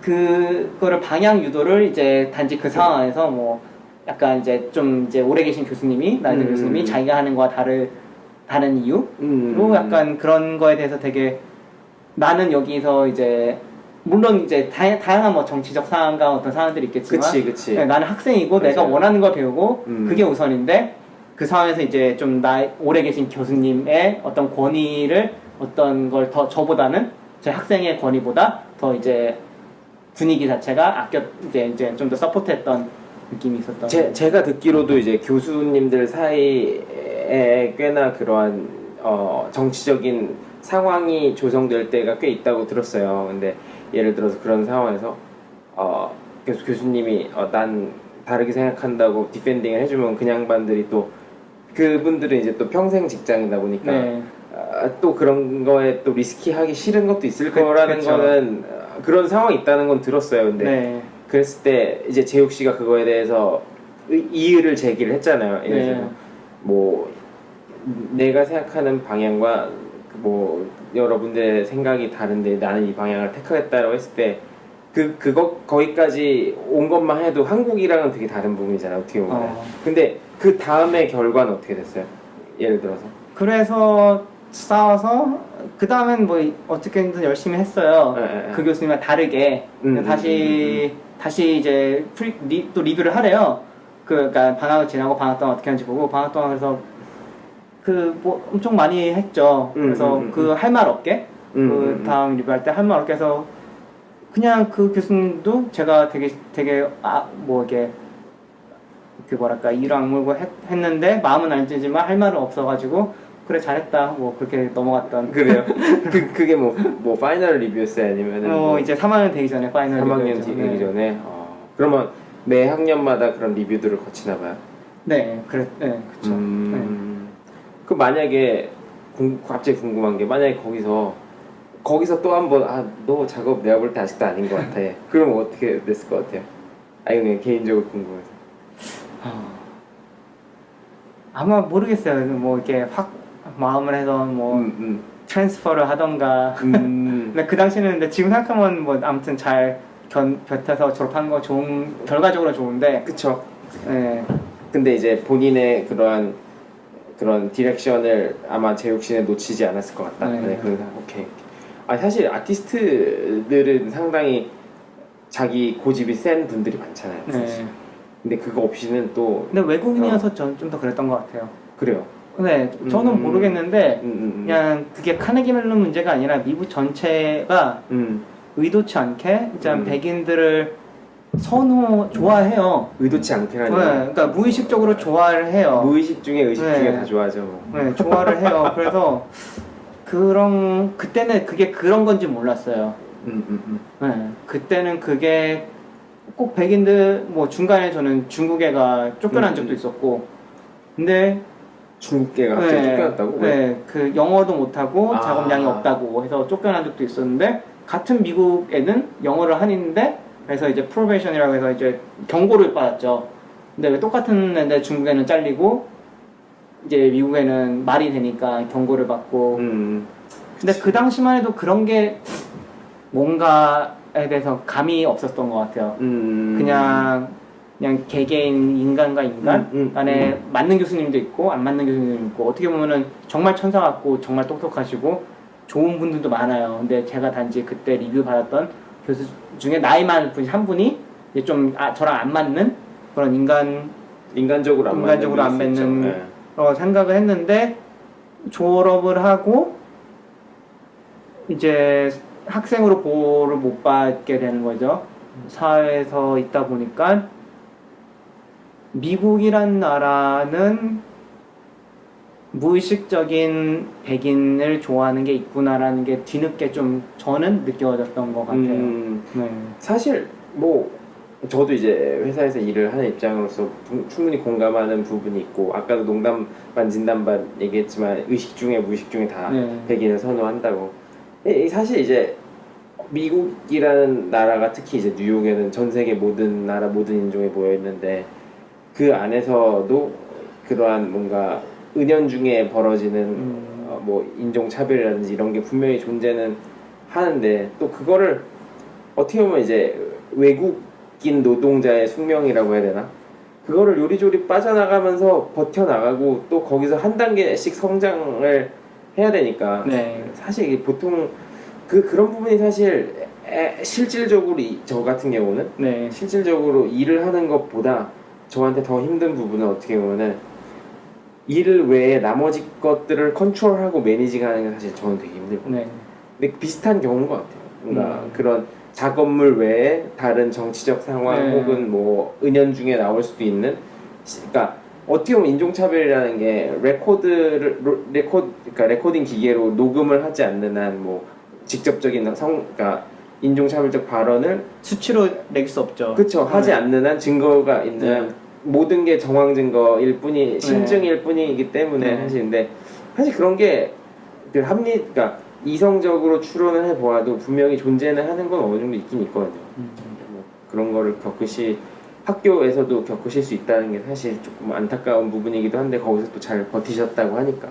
그거를 방향 유도를 이제 단지 그 상황에서 뭐 약간 이제 좀 이제 오래 계신 교수님이 나이 든 교수님이 자기가 하는 거와 다른 이유로 약간 그런 거에 대해서 되게 나는 여기서 이제 물론 이제 다양한 뭐 정치적 상황과 어떤 상황들이 있겠지만 그치. 네, 나는 학생이고 맞아요. 내가 원하는 걸 배우고 그게 우선인데 그 상황에서 이제 좀 오래 계신 교수님의 어떤 권위를 어떤 걸 더 저보다는 제 학생의 권위보다 더 이제 분위기 자체가 이제 좀 더 서포트했던 느낌이 있었던. 제가 듣기로도 이제 교수님들 사이에 꽤나 그러한 정치적인 상황이 조성될 때가 꽤 있다고 들었어요. 근데 예를 들어서 그런 상황에서 교수님이 난 다르게 생각한다고 디펜딩을 해주면 그 양반들이 또 그분들은 이제 또 평생 직장이다 보니까 네. 또 그런 거에 또 리스키하기 싫은 것도 있을 거라는 그쵸. 거는 그런 상황이 있다는 건 들었어요. 근데 네. 그랬을 때 이제 재욱 씨가 그거에 대해서 이의를 제기를 했잖아요. 예를 들어서 뭐 내가 생각하는 방향과 뭐 여러분들의 생각이 다른데 나는 이 방향을 택하겠다라고 했을 때 거기까지 온 것만 해도 한국이랑은 되게 다른 부분이잖아요. 어떻게 보면. 근데 그 다음에 결과는 어떻게 됐어요? 예를 들어서. 그래서 싸워서 그 다음엔 뭐 어떻게든 열심히 했어요. 그 교수님과 다르게 다시 이제 또 리뷰를 하래요. 그러니까 방학을 지나고 방학 동안 어떻게 하는지 보고 방학 동안 그래서 뭐 엄청 많이 했죠. 그래서 그 할 말 없게 그 다음 리뷰할 때 할 말 없게 해서 그냥 그 교수님도 제가 되게 뭐 이게 그 뭐랄까 이를 악물고 했는데 마음은 안 찌지만 할 말은 없어가지고 그래 잘했다 뭐 그렇게 넘어갔던. 그래요? 그게 뭐 파이널 리뷰였어요? 아니면은 뭐 이제 3학년 되기 전에 파이널 3학년 리뷰였죠. 되기 전에? 그러면 매 학년마다 그런 리뷰들을 거치나 봐요? 네, 그쵸. 그 만약에 갑자기 궁금한 게 만약에 거기서 또 한 번 너 작업 내가 볼 때 아직도 아닌 것 같아. 그럼 어떻게 됐을 것 같아요? 아니 그냥 개인적으로 궁금해서. 아마 모르겠어요. 뭐 이렇게 확 마음을 해서 뭐 트랜스퍼를 하던가. 근데 그 당시는 근데 지금 생각하면 뭐 아무튼 잘 곁에서 졸업한 거 결과적으로 좋은데. 그쵸. 네. 근데 이제 본인의 그런 디렉션을 아마 제 욕심에 놓치지 않았을 것 같다. 네. 오케이. 사실 아티스트들은 상당히 자기 고집이 센 분들이 많잖아요. 사실. 네. 근데 그거 없이는 또. 근데 외국인이어서 전 좀 더 그랬던 것 같아요. 그래요. 네, 저는 모르겠는데 그냥 그게 카네기 멜론 문제가 아니라 미국 전체가 의도치 않게 이제 백인들을 좋아해요. 의도치 않게라니. 네, 그러니까 무의식적으로 좋아를 해요. 무의식 중에 의식 네. 중에 다 좋아하죠. 뭐. 네, 좋아를 해요. 그래서 그때는 그게 그런 건지 몰랐어요. 네, 그때는 그게 꼭 백인들 뭐 중간에 저는 중국 애가 쫓겨난 적도 있었고, 근데 중국 애가 갑자기 쫓겨났다고? 네, 그 영어도 못하고 작업량이 없다고 해서 쫓겨난 적도 있었는데 같은 미국 애는 영어를 하는데 그래서 이제 프로베이션이라고 해서 이제 경고를 받았죠. 근데 왜 똑같은 애인데 중국에는 잘리고 이제 미국에는 말이 되니까 경고를 받고. 근데 그 당시만 해도 그런 게 뭔가에 대해서 감이 없었던 것 같아요. 그냥 개개인 인간과 인간 간에 맞는 교수님도 있고 안 맞는 교수님도 있고 어떻게 보면은 정말 천사 같고 정말 똑똑하시고 좋은 분들도 많아요. 근데 제가 단지 그때 리뷰 받았던 교수 중에 나이 많은 분 한 분이 이제 좀 저랑 안 맞는 그런 인간적으로 안 맞는 네. 생각을 했는데 졸업을 하고 이제 학생으로 보호를 못 받게 되는 거죠. 사회에서 있다 보니까 미국이란 나라는 무의식적인 백인을 좋아하는 게 있구나라는 게 뒤늦게 좀 저는 느껴졌던 것 같아요. 네. 사실 뭐 저도 이제 회사에서 일을 하는 입장으로서 충분히 공감하는 부분이 있고 아까도 농담 반 진담 반 얘기했지만 의식 중에 무의식 중에 다 백인을 선호한다고. 사실 이제 미국이라는 나라가 특히 이제 뉴욕에는 전 세계 모든 나라 모든 인종이 모여 있는데 그 안에서도 그러한 뭔가 은연중에 벌어지는 뭐 인종 차별이라든지 이런 게 분명히 존재는 하는데 또 그거를 어떻게 보면 이제 외국인 노동자의 숙명이라고 해야 되나? 그거를 요리조리 빠져나가면서 버텨나가고 또 거기서 한 단계씩 성장을 해야 되니까 사실 이게 보통 그런 부분이 사실 실질적으로 저 같은 경우는 실질적으로 일을 하는 것보다 저한테 더 힘든 부분은 어떻게 보면은 일 외에 나머지 것들을 컨트롤하고 매니징하는 게 사실 저는 되게 힘들거든요. 근데 비슷한 경우인 것 같아요. 뭔가 그런 작업물 외에 다른 정치적 상황 혹은 뭐 은연중에 나올 수도 있는 그러니까 어떻게 보면 인종차별이라는 게 그러니까 레코딩 기계로 녹음을 하지 않는 한 뭐 직접적인 그러니까 인종차별적 발언을 수치로 낼 수 없죠. 그렇죠. 하지 않는 한 증거가 있는 한 모든 게 정황 증거일 뿐이 심증일 뿐이기 때문에 사실 그런 게 그러니까 이성적으로 추론을 해보아도 분명히 존재는 하는 건 어느 정도 있긴 있거든요. 뭐 그런 거를 학교에서도 겪으실 수 있다는 게 사실 조금 안타까운 부분이기도 한데 거기서 또 잘 버티셨다고 하니까.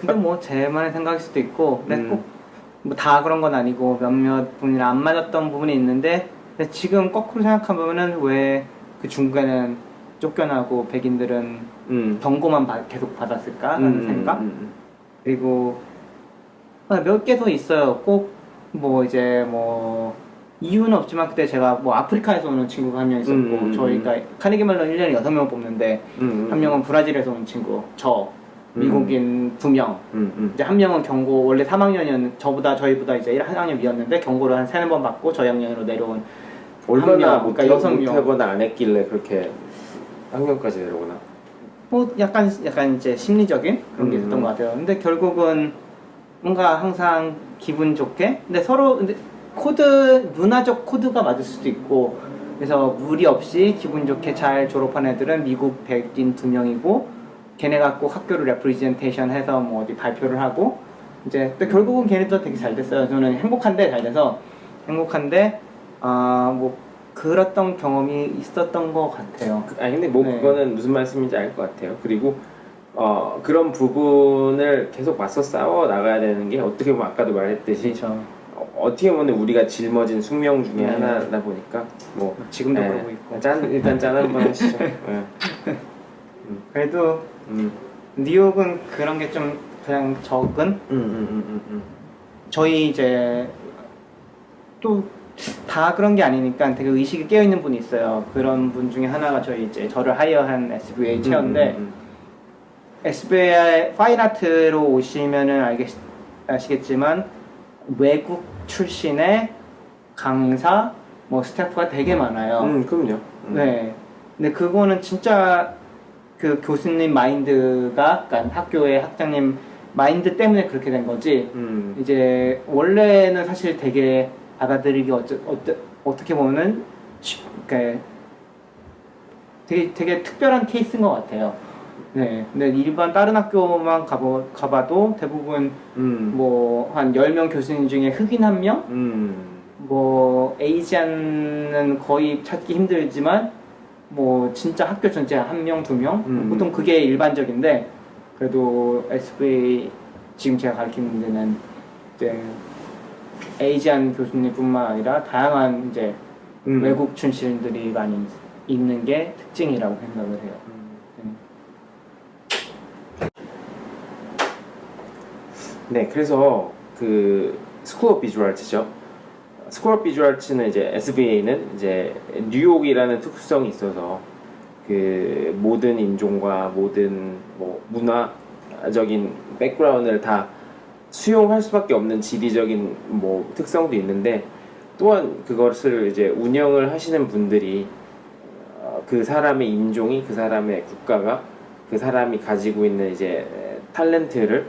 근데 뭐 제만의 생각일 수도 있고 꼭 뭐 다 그런 건 아니고 몇몇 분이랑 안 맞았던 부분이 있는데 근데 지금 거꾸로 생각해보면은 왜 그 중국에는 쫓겨나고 백인들은 경고만 계속 받았을까라는 생각? 그리고 몇 개 더 있어요. 꼭 뭐 이제 뭐 이유는 없지만 그때 제가 뭐 아프리카에서 오는 친구가 한 명 있었고 저희가 카네기 멜론 1년에 6명 뽑는데 한 명은 브라질에서 온 친구 미국인 2명. 이제 한 명은 경고 원래 3학년이었는 저희보다 이제 1학년 위였는데 경고를 한 3-4번 받고 저희 학년으로 내려온 얼마나 한 명, 그러니까 6명. 못하거나 안 했길래 그렇게 학년까지 내려오나? 뭐 약간 이제 심리적인 그런 게 있었던 것 같아요. 근데 결국은 뭔가 항상 기분 좋게 근데 문화적 코드가 맞을 수도 있고 그래서 무리 없이 기분 좋게 잘 졸업한 애들은 미국 백인 2명이고 걔네가 꼭 학교를 레프리젠테이션 해서 뭐 어디 발표를 하고 이제 또 결국은 걔네도 되게 잘 됐어요. 저는 행복한데 잘 돼서 행복한데 뭐 그랬던 경험이 있었던 것 같아요. 아니 근데 뭐 네. 그거는 무슨 말씀인지 알 것 같아요. 그리고 그런 부분을 계속 맞서 싸워 나가야 되는 게 어떻게 보면 아까도 말했듯이 그렇죠. 어떻게 보면 우리가 짊어진 숙명 중에 네. 하나다 보니까 뭐 지금도 예, 그러고 있고. 일단 짠 한번 하시죠. 예. 그래도 뉴욕은 그런 게 좀 그냥 적은 저희 이제 또 다 그런 게 아니니까 되게 의식이 깨어 있는 분이 있어요. 그런 분 중에 하나가 저를 하이어한 SBA 체어인데 SBA 파인아트로 오시면은 아시겠지만 외국 출신의 강사 뭐 스태프가 되게 많아요. 그럼요. 네. 근데 그거는 진짜 그 교수님 마인드가, 그러니까 학교의 학장님 마인드 때문에 그렇게 된 거지. 이제 원래는 사실 되게 받아들이기 어떻게 보면은 그러니까 되게 특별한 케이스인 것 같아요. 네. 근데 일반 다른 학교만 가봐도 대부분 뭐 한 10명 교수님 중에 흑인 1명? 뭐 에이지안은 거의 찾기 힘들지만 뭐 진짜 학교 전체에 1명, 2명? 보통 그게 일반적인데 그래도 SBA 지금 제가 가르치는 데는 이제 에이지안 교수님뿐만 아니라 다양한 이제 외국 출신들이 많이 있는 게 특징이라고 생각을 해요. 네, 그래서 그 스쿨 오브 비주얼 아트죠. 스쿨 오브 비주얼 아트는 이제 SBA는 이제 뉴욕이라는 특수성이 있어서 그 모든 인종과 모든 뭐 문화적인 백그라운드를 다 수용할 수밖에 없는 지리적인 뭐 특성도 있는데 또한 그것을 이제 운영을 하시는 분들이 그 사람의 인종이 그 사람의 국가가 그 사람이 가지고 있는 이제 탤런트를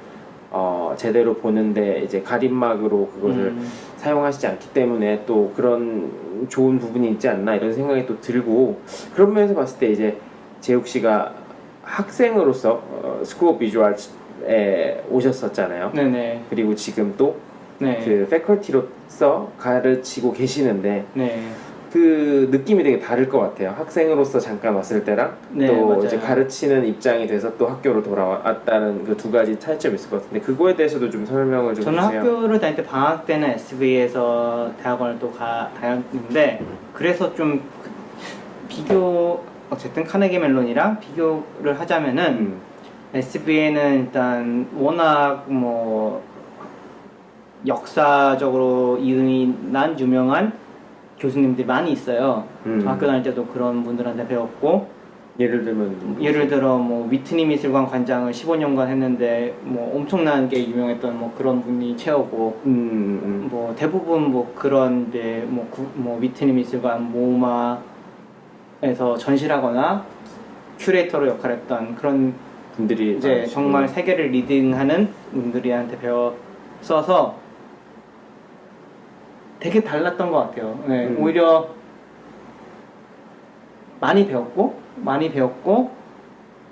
제대로 보는데 이제 가림막으로 그것을 사용하시지 않기 때문에 또 그런 좋은 부분이 있지 않나 이런 생각이 또 들고 그런 면에서 봤을 때 이제 재욱 씨가 학생으로서 스쿨 오브 비주얼에 오셨었잖아요. 네네. 그리고 지금 또 네. 그 패컬티로서 가르치고 계시는데 네. 그 느낌이 되게 다를 것 같아요. 학생으로서 잠깐 왔을 때랑 네, 또 맞아요. 이제 가르치는 입장이 돼서 또 학교로 돌아왔다는 그 두 가지 차이점이 있을 것 같은데 그거에 대해서도 좀 설명을 좀 저는 주세요. 학교를 다닐 때 방학 때는 SB에서 대학원을 또 다녔는데 그래서 좀 어쨌든 카네기 멜론이랑 비교를 하자면은 SB에는 일단 워낙 뭐 역사적으로 이름이 난 유명한 교수님들이 많이 있어요. 저 학교 다닐 때도 그런 분들한테 배웠고 예를 들면 예를 들어 뭐 위트니 미술관 관장을 15년간 했는데 뭐 엄청나게 유명했던 뭐 그런 분이 채우고 뭐 대부분 뭐 그런 뭐 위트니 미술관 모마에서 전시하거나 큐레이터로 역할했던 그런 분들이 이제 많으시고. 정말 세계를 리딩하는 분들이한테 배웠어서 되게 달랐던 것 같아요. 네, 오히려 많이 배웠고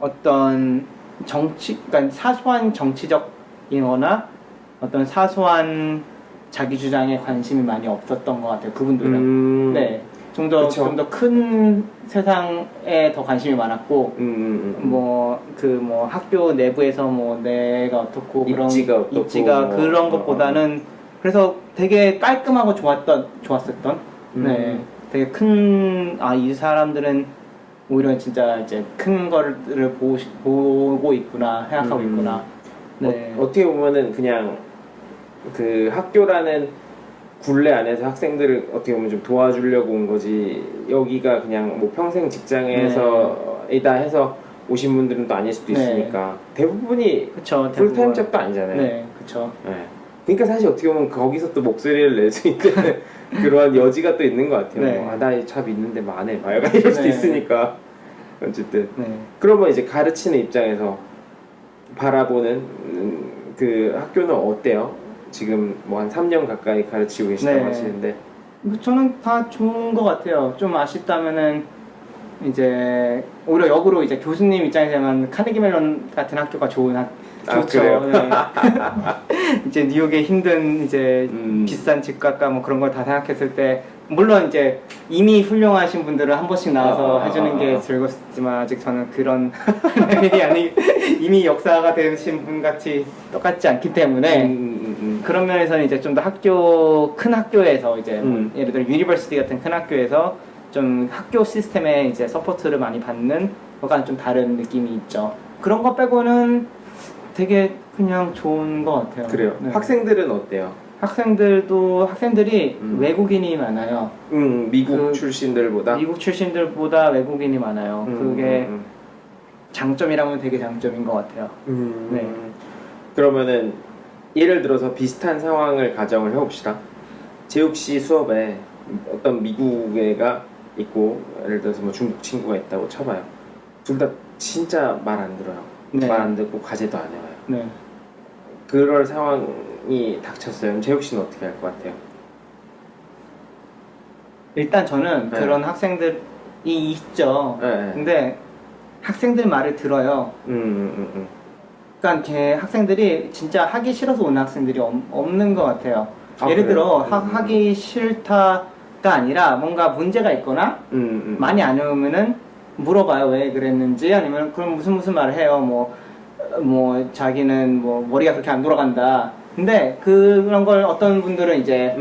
어떤 그러니까 사소한 정치적이거나 어떤 사소한 자기 주장에 관심이 많이 없었던 것 같아요. 그분들은. 네, 좀 더 큰 세상에 더 관심이 많았고, 뭐 학교 내부에서 뭐 내가 어떻고 그런 입지가 그런 것보다는 그래서 되게 깔끔하고 좋았었던. 네, 되게 이 사람들은 오히려 진짜 이제 큰 거를 보고 있구나 생각하고 있구나. 네. 어떻게 보면은 그냥 그 학교라는 굴레 안에서 학생들을 어떻게 보면 좀 도와주려고 온 거지 여기가 그냥 뭐 평생 직장에서 이다 해서 오신 분들은 또 아닐 수도 네. 있으니까 대부분이 그쵸. 풀타임 대부분. 잡도 아니잖아요. 네, 그쵸. 네. 그러니까 사실 어떻게 보면 거기서 또 목소리를 낼 수 있는 그런 여지가 또 있는 것 같아요. 네. 뭐, 나 잡 있는데 뭐 안 해. 막 약간 이럴 수도 네. 있으니까. 어쨌든. 네. 그러면 이제 가르치는 입장에서 바라보는 그 학교는 어때요? 지금 뭐 한 3년 가까이 가르치고 계시다고 네. 하시는데. 뭐 저는 다 좋은 것 같아요. 좀 아쉽다면은 이제 오히려 역으로 이제 교수님 입장에서만 카네기 멜론 같은 학교가 좋죠. 그래요? 네. 이제 뉴욕의 힘든 이제 음. 비싼 집값과 뭐 그런 걸 다 생각했을 때 물론 이제 이미 훌륭하신 분들은 한 번씩 나와서 해주는 게 즐겁지만 아직 저는 그런 레벨이 아니 이미 역사가 되신 분 같이 똑같지 않기 때문에 그런 면에서는 이제 좀 더 큰 학교에서 이제 뭐 예를 들어 유니버시티 같은 큰 학교에서 좀 학교 시스템에 이제 서포트를 많이 받는 것과는 좀 다른 느낌이 있죠. 그런 거 빼고는 되게 그냥 좋은 것 같아요. 그래요. 네. 학생들은 어때요? 학생들이 외국인이 많아요. 미국 그 출신들보다? 미국 출신들보다 외국인이 많아요. 그게 장점이라면 되게 장점인 것 같아요. 네. 그러면은 예를 들어서 비슷한 상황을 가정을 해봅시다. 재욱 씨 수업에 어떤 미국 애가 있고 예를 들어서 뭐 중국 친구가 있다고 쳐봐요. 둘 다 진짜 말 안 들어요. 네. 말 안 듣고 과제도 안 해와요. 네. 그럴 상황이 닥쳤어요. 그럼 재욱 씨는 어떻게 할 것 같아요? 일단 저는 네. 그런 학생들이 있죠. 네. 근데 학생들 말을 들어요. 그러니까 걔 학생들이 진짜 하기 싫어서 오는 학생들이 없는 것 같아요. 아, 예를 그래요? 들어 하기 싫다가 아니라 뭔가 문제가 있거나 많이 안 오면은 물어봐요. 왜 그랬는지 아니면 그럼 무슨 말을 해요. 뭐 자기는 뭐 머리가 그렇게 안 돌아간다. 근데 그런 걸 어떤 분들은 이제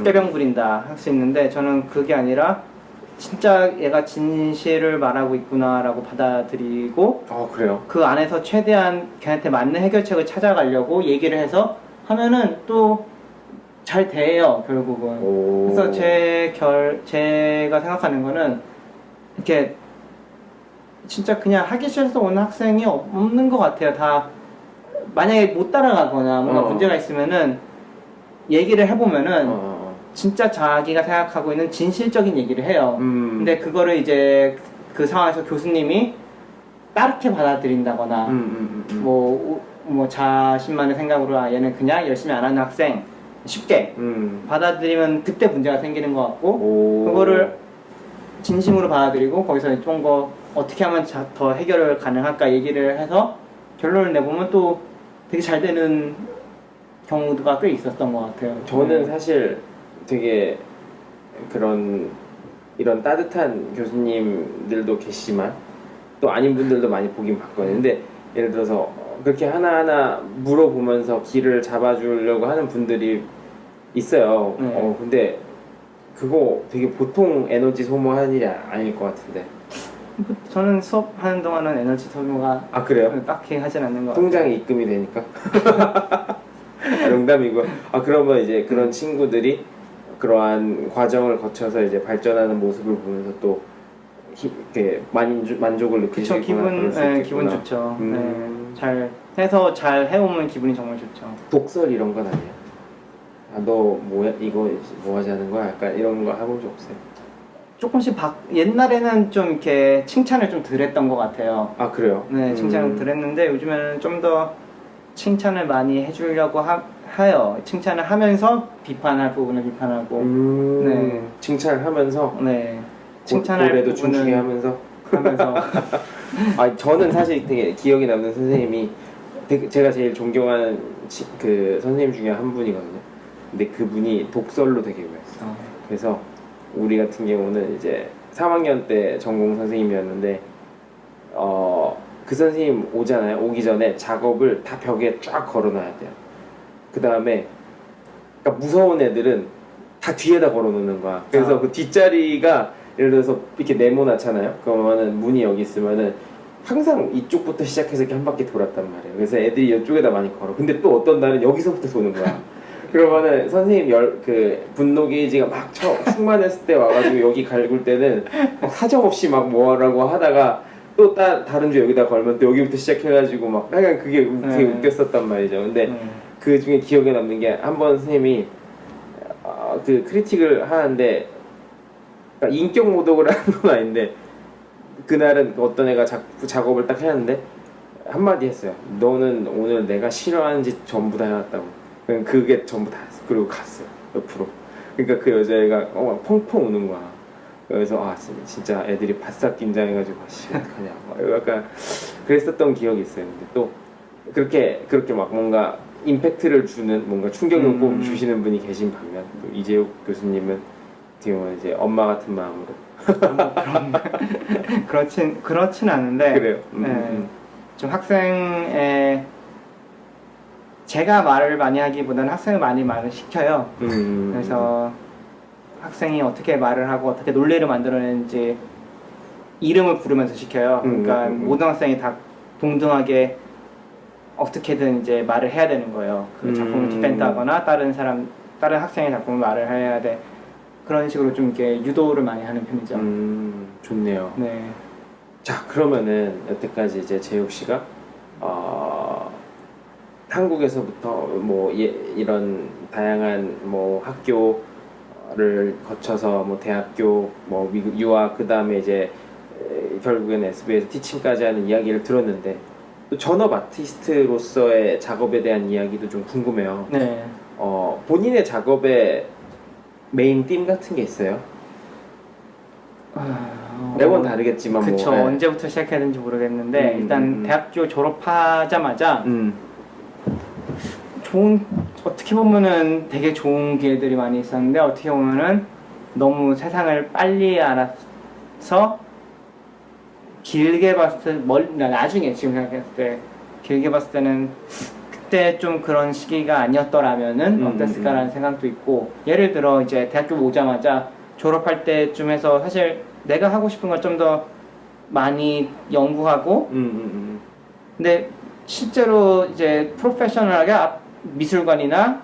꾀병 부린다 할 수 있는데 저는 그게 아니라 진짜 얘가 진실을 말하고 있구나라고 받아들이고 그래요? 그 안에서 최대한 걔한테 맞는 해결책을 찾아가려고 얘기를 해서 하면은 또 잘 돼요 결국은. 오. 그래서 제가 생각하는 거는 이렇게 진짜 그냥 하기 싫어서 오는 학생이 없는 것 같아요. 다 만약에 못 따라가거나 뭔가 문제가 있으면은 얘기를 해보면은 진짜 자기가 생각하고 있는 진실적인 얘기를 해요. 근데 그거를 이제 그 상황에서 교수님이 따르게 받아들인다거나 뭐 자신만의 생각으로 얘는 그냥 열심히 안 하는 학생 쉽게 받아들이면 그때 문제가 생기는 것 같고 그거를 진심으로 받아들이고 거기서 좀 더 어떻게 하면 더 해결을 가능할까 얘기를 해서 결론을 내보면 또 되게 잘 되는 경우가 꽤 있었던 것 같아요. 저는 사실 되게 이런 따뜻한 교수님들도 계시지만 또 아닌 분들도 많이 보긴 봤거든요. 근데 예를 들어서 그렇게 하나하나 물어보면서 길을 잡아주려고 하는 분들이 있어요. 네. 근데 그거 되게 보통 에너지 소모하는 일이 아닐 것 같은데. 저는 수업하는 동안은 에너지 소모가 그래요? 딱히 하진 않는 것 같아요. 통장에 입금이 되니까. 농담이고요. 그러면 이제 그런 친구들이 그러한 과정을 거쳐서 이제 발전하는 모습을 보면서 또 이렇게 만족을 그쵸, 느끼시거나 기분 좋죠. 네, 잘 해서 잘 해오면 기분이 정말 좋죠. 독설 이런 건 아니에요? 너 뭐야 이거 뭐 하자는 거야? 약간 이런 거 해본 적 없어요? 조금씩 옛날에는 좀 이렇게 칭찬을 좀 덜 했던 것 같아요. 그래요? 네, 칭찬을 덜 했는데 요즘에는 좀 더 칭찬을 많이 해주려고 해요. 칭찬을 하면서 비판할 부분을 비판하고. 네. 칭찬을 하면서. 네. 칭찬할 고래도 부분은 춤추게 하면서. 저는 사실 되게 기억에 남는 선생님이 제가 제일 존경하는 그 선생님 중에 한 분이거든요. 근데 그분이 독설로 되게 유명했어요. 그래서 우리 같은 경우는 이제 3학년 때 전공 선생님이었는데 그 선생님 오기 전에 작업을 다 벽에 쫙 걸어놔야 돼요. 그 다음에 그러니까 무서운 애들은 다 뒤에다 걸어놓는 거야. 그래서 그 뒷자리가 예를 들어서 이렇게 네모나잖아요. 그러면은 문이 여기 있으면은 항상 이쪽부터 시작해서 이렇게 한 바퀴 돌았단 말이에요. 그래서 애들이 이쪽에다 많이 걸어. 근데 또 어떤 날은 여기서부터 도는 거야. 그러면은 선생님 그 분노 게이지가 막 충만했을 때 와가지고 여기 갈굴 때는 막 사정없이 막 뭐라고 하다가 또 다른 줄 여기다 걸면 또 여기부터 시작해가지고 막 약간 그게 되게 네. 웃겼었단 말이죠. 근데 그 중에 기억에 남는 게 한 번 선생님이 그 크리틱을 하는데 그러니까 인격 모독을 하는 건 아닌데 그날은 어떤 애가 작업을 딱 했는데 한마디 했어요. 너는 오늘 내가 싫어하는 짓 전부 다 해왔다고. 그냥 그게 전부 다 했어. 그리고 갔어요. 옆으로. 그러니까 그 여자애가 막 펑펑 우는 거야. 그래서 진짜 애들이 바싹 긴장해가지고 어떡하냐 막 약간 그랬었던 기억이 있어요. 근데 또 그렇게 막 뭔가 임팩트를 주는 뭔가 충격을 꼭 주시는 분이 계신 반면 또 이재욱 교수님은 어떻게 보면 이제 엄마 같은 마음으로 그렇진 않은데 그래요. 좀 학생의 제가 말을 많이 하기보다는 학생을 많이 말을 시켜요. 그래서 학생이 어떻게 말을 하고 어떻게 논리를 만들어내는지 이름을 부르면서 시켜요. 그러니까 모든 학생이 다 동등하게 어떻게든 이제 말을 해야 되는 거예요. 그 작품을 디펜트하거나 다른 학생의 작품을 말을 해야 돼. 그런 식으로 좀 이렇게 유도를 많이 하는 편이죠. 좋네요. 네. 자, 그러면은 여태까지 이제 재욱 씨가 한국에서부터 뭐 이런 다양한 뭐 학교를 거쳐서 뭐 대학교 뭐 미국 유학 그다음에 이제 결국엔 SB에서 티칭까지 하는 이야기를 들었는데 또 전업 아티스트로서의 작업에 대한 이야기도 좀 궁금해요. 네. 본인의 작업에 메인 ธี같은 게 있어요? 매번 다르겠지만 그쵸. 뭐, 언제부터 시작해야 되는지 모르겠는데 일단 대학교 졸업하자마자 어떻게 보면은 되게 좋은 기회들이 많이 있었는데 어떻게 보면은 너무 세상을 빨리 알아서 길게 봤을 때 나중에 지금 생각했을 때 길게 봤을 때는 그때 좀 그런 시기가 아니었더라면은 어땠을까라는 생각도 있고 예를 들어 이제 대학교 오자마자 졸업할 때쯤에서 사실 내가 하고 싶은 걸 좀 더 많이 연구하고 근데 실제로 이제 프로페셔널하게 미술관이나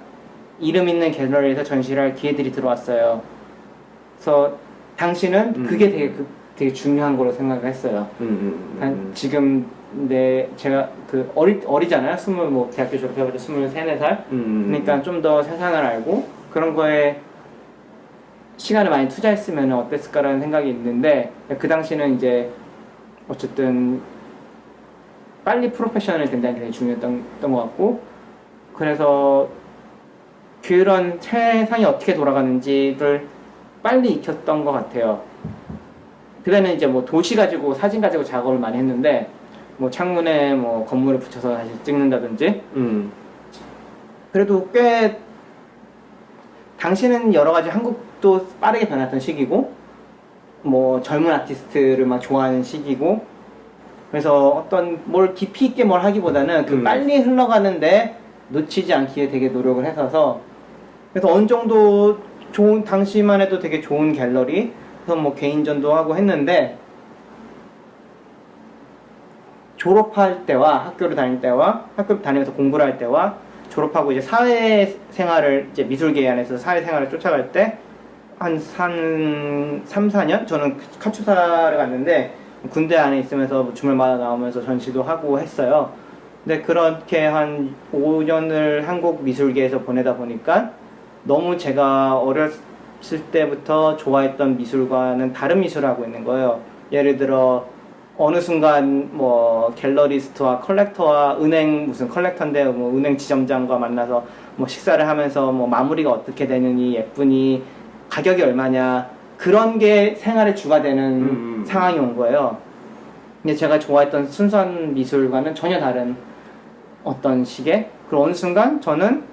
이름 있는 갤러리에서 전시를 할 기회들이 들어왔어요. 그래서 당시는 그게 되게 중요한 거로 생각을 했어요. 지금 제가 어리잖아요. 대학교 졸업해가지고 23, 4살. 그러니까 좀 더 세상을 알고 그런 거에 시간을 많이 투자했으면 어땠을까라는 생각이 있는데 그 당시는 이제 어쨌든 빨리 프로페셔널이 된다는 게 되게 중요했던 것 같고 그래서 그런 세상이 어떻게 돌아가는지를 빨리 익혔던 것 같아요. 그때는 이제 뭐 도시 가지고 사진 가지고 작업을 많이 했는데 뭐 창문에 뭐 건물을 붙여서 다시 찍는다든지 그래도 꽤 당시는 여러 가지 한국도 빠르게 변했던 시기고 뭐 젊은 아티스트를 막 좋아하는 시기고 그래서 어떤 뭘 깊이 있게 뭘 하기보다는 그 빨리 흘러가는데 놓치지 않기에 되게 노력을 했어서 그래서 어느 정도 당시만 해도 되게 좋은 갤러리 그래서 뭐 개인전도 하고 했는데 졸업할 때와 학교를 다닐 때와 학교 다니면서 공부를 할 때와 졸업하고 이제 사회생활을 이제 미술계 안에서 사회생활을 쫓아갈 때 한 3, 4년? 저는 카투사를 갔는데 군대 안에 있으면서 주말마다 나오면서 전시도 하고 했어요. 근데 그렇게 한 5년을 한국 미술계에서 보내다 보니까 너무 제가 어렸을 때부터 좋아했던 미술과는 다른 미술을 하고 있는 거예요. 예를 들어 어느 순간 뭐 갤러리스트와 컬렉터와 무슨 컬렉터인데 뭐 은행 지점장과 만나서 뭐 식사를 하면서 뭐 마무리가 어떻게 되느니 예쁘니 가격이 얼마냐 그런 게 생활의 주가 되는 상황이 온 거예요. 근데 제가 좋아했던 순수한 미술과는 전혀 다른 어떤 식의 그리고 어느 순간 저는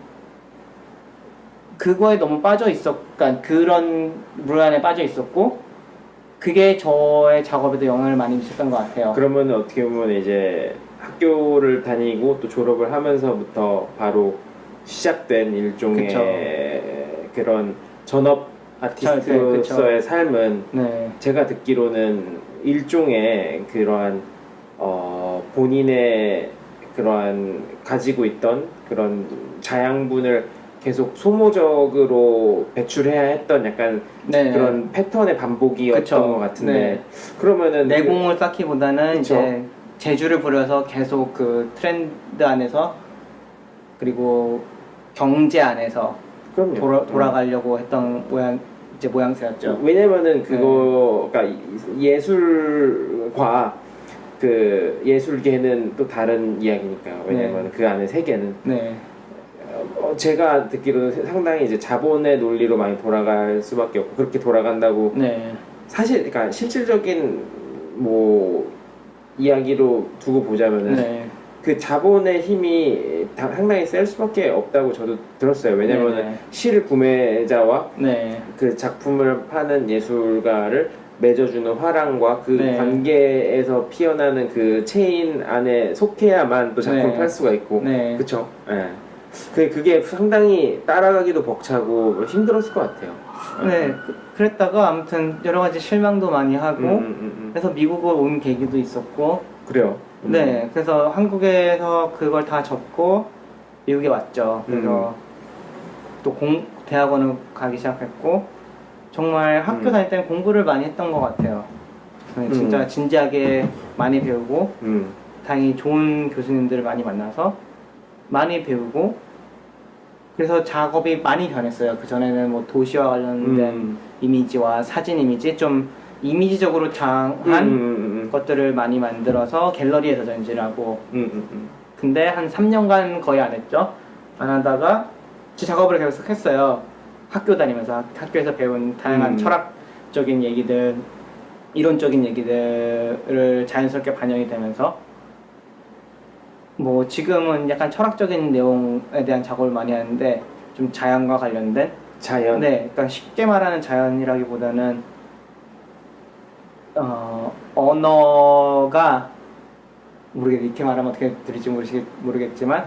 그거에 너무 그러니까 그런 물 안에 빠져 있었고 그게 저의 작업에도 영향을 많이 미쳤던 것 같아요. 그러면 어떻게 보면 이제 학교를 다니고 또 졸업을 하면서부터 바로 시작된 일종의 그쵸. 그런 전업 아티스트로서의 삶은 네. 제가 듣기로는 일종의 그러한 본인의 그러한 가지고 있던 그런 자양분을 계속 소모적으로 배출해야 했던 약간 네. 그런 패턴의 반복이었던 그쵸. 것 같은데 네. 그러면은 내공을 쌓기보다는 그쵸. 이제 재주를 부려서 계속 그 트렌드 안에서 그리고 경제 안에서 그럼요. 돌아가려고 했던 모양새였죠. 왜냐면은 그거 그러니까 예술과 그 예술계는 또 다른 이야기니까요. 왜냐면 그 안에 세계는 네. 제가 듣기로는 상당히 이제 자본의 논리로 많이 돌아갈 수밖에 없고 그렇게 돌아간다고 네. 사실 그러니까 실질적인 뭐 이야기로 두고 보자면은 네. 그 자본의 힘이 상당히 셀 수밖에 없다고 저도 들었어요. 왜냐면은 네네. 실 구매자와 네. 그 작품을 파는 예술가를 맺어주는 화랑과 그 네. 관계에서 피어나는 그 체인 안에 속해야만 또 작품을 네. 팔 수가 있고 네. 그쵸? 예. 그게 상당히 따라가기도 벅차고 힘들었을 것 같아요. 네. 그랬다가 아무튼 여러 가지 실망도 많이 하고 그래서 미국을 온 계기도 있었고 그래요. 네. 그래서 한국에서 그걸 다 접고 미국에 왔죠. 그래서 또 대학원을 가기 시작했고 정말 학교 다닐 때는 공부를 많이 했던 것 같아요. 진짜 진지하게 많이 배우고 다행히 좋은 교수님들을 많이 만나서 많이 배우고 그래서 작업이 많이 변했어요. 그 전에는 뭐 도시와 관련된 이미지와 사진 이미지 좀 이미지적으로 장한 것들을 많이 만들어서 갤러리에서 전시하고 근데 한 3년간 거의 안 했죠. 안 하다가 제 작업을 계속 했어요. 학교 다니면서 학교에서 배운 다양한 철학적인 얘기들 이론적인 얘기들을 자연스럽게 반영이 되면서 뭐 지금은 약간 철학적인 내용에 대한 작업을 많이 하는데 좀 자연과 관련된 자연. 네, 그러니까 쉽게 말하는 자연이라기보다는 언어가 이렇게 말하면 어떻게 들릴지 모르겠지만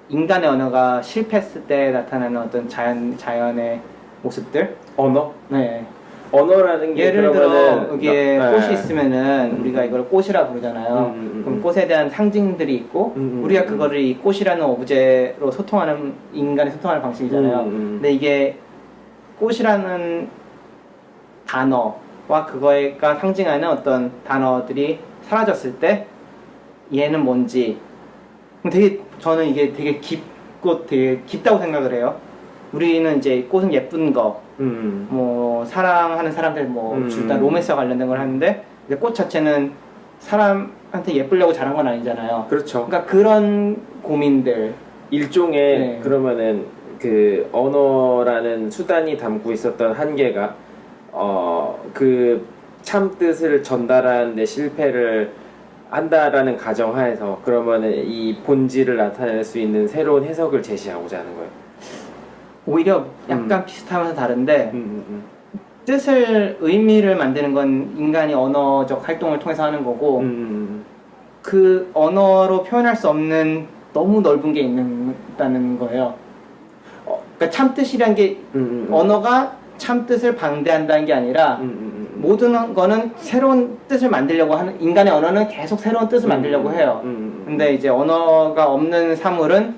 인간의 언어가 실패했을 때 나타나는 어떤 자연의 모습들 언어? 네. 언어라는 게 예를 들어 여기에 네. 꽃이 있으면은 우리가 이걸 꽃이라 부르잖아요. 그럼 꽃에 대한 상징들이 있고 우리가 그거를 이 꽃이라는 오브제로 소통하는 인간이 소통하는 방식이잖아요. 근데 이게 꽃이라는 단어와 그거가 상징하는 어떤 단어들이 사라졌을 때 얘는 뭔지 저는 이게 되게 깊고 되게 깊다고 생각을 해요. 우리는 이제 꽃은 예쁜 거 뭐 사랑하는 사람들 뭐 둘 다 로맨스와 관련된 걸 하는데 이제 꽃 자체는 사람한테 예쁘려고 자란 건 아니잖아요. 그렇죠. 그러니까 그런 고민들 일종의 네. 그러면은 그 언어라는 수단이 담고 있었던 한계가 그 참 뜻을 전달하는데 실패를 한다라는 가정하에서 그러면은 이 본질을 나타낼 수 있는 새로운 해석을 제시하고자 하는 거예요. 오히려 약간 비슷하면서 다른데 의미를 만드는 건 인간이 언어적 활동을 통해서 하는 거고 그 언어로 표현할 수 없는 너무 넓은 게 있다는 거예요. 그러니까 참뜻이란 게 언어가 참뜻을 방대한다는 게 아니라 모든 거는 새로운 뜻을 만들려고 하는 인간의 언어는 계속 새로운 뜻을 만들려고 해요. 근데 이제 언어가 없는 사물은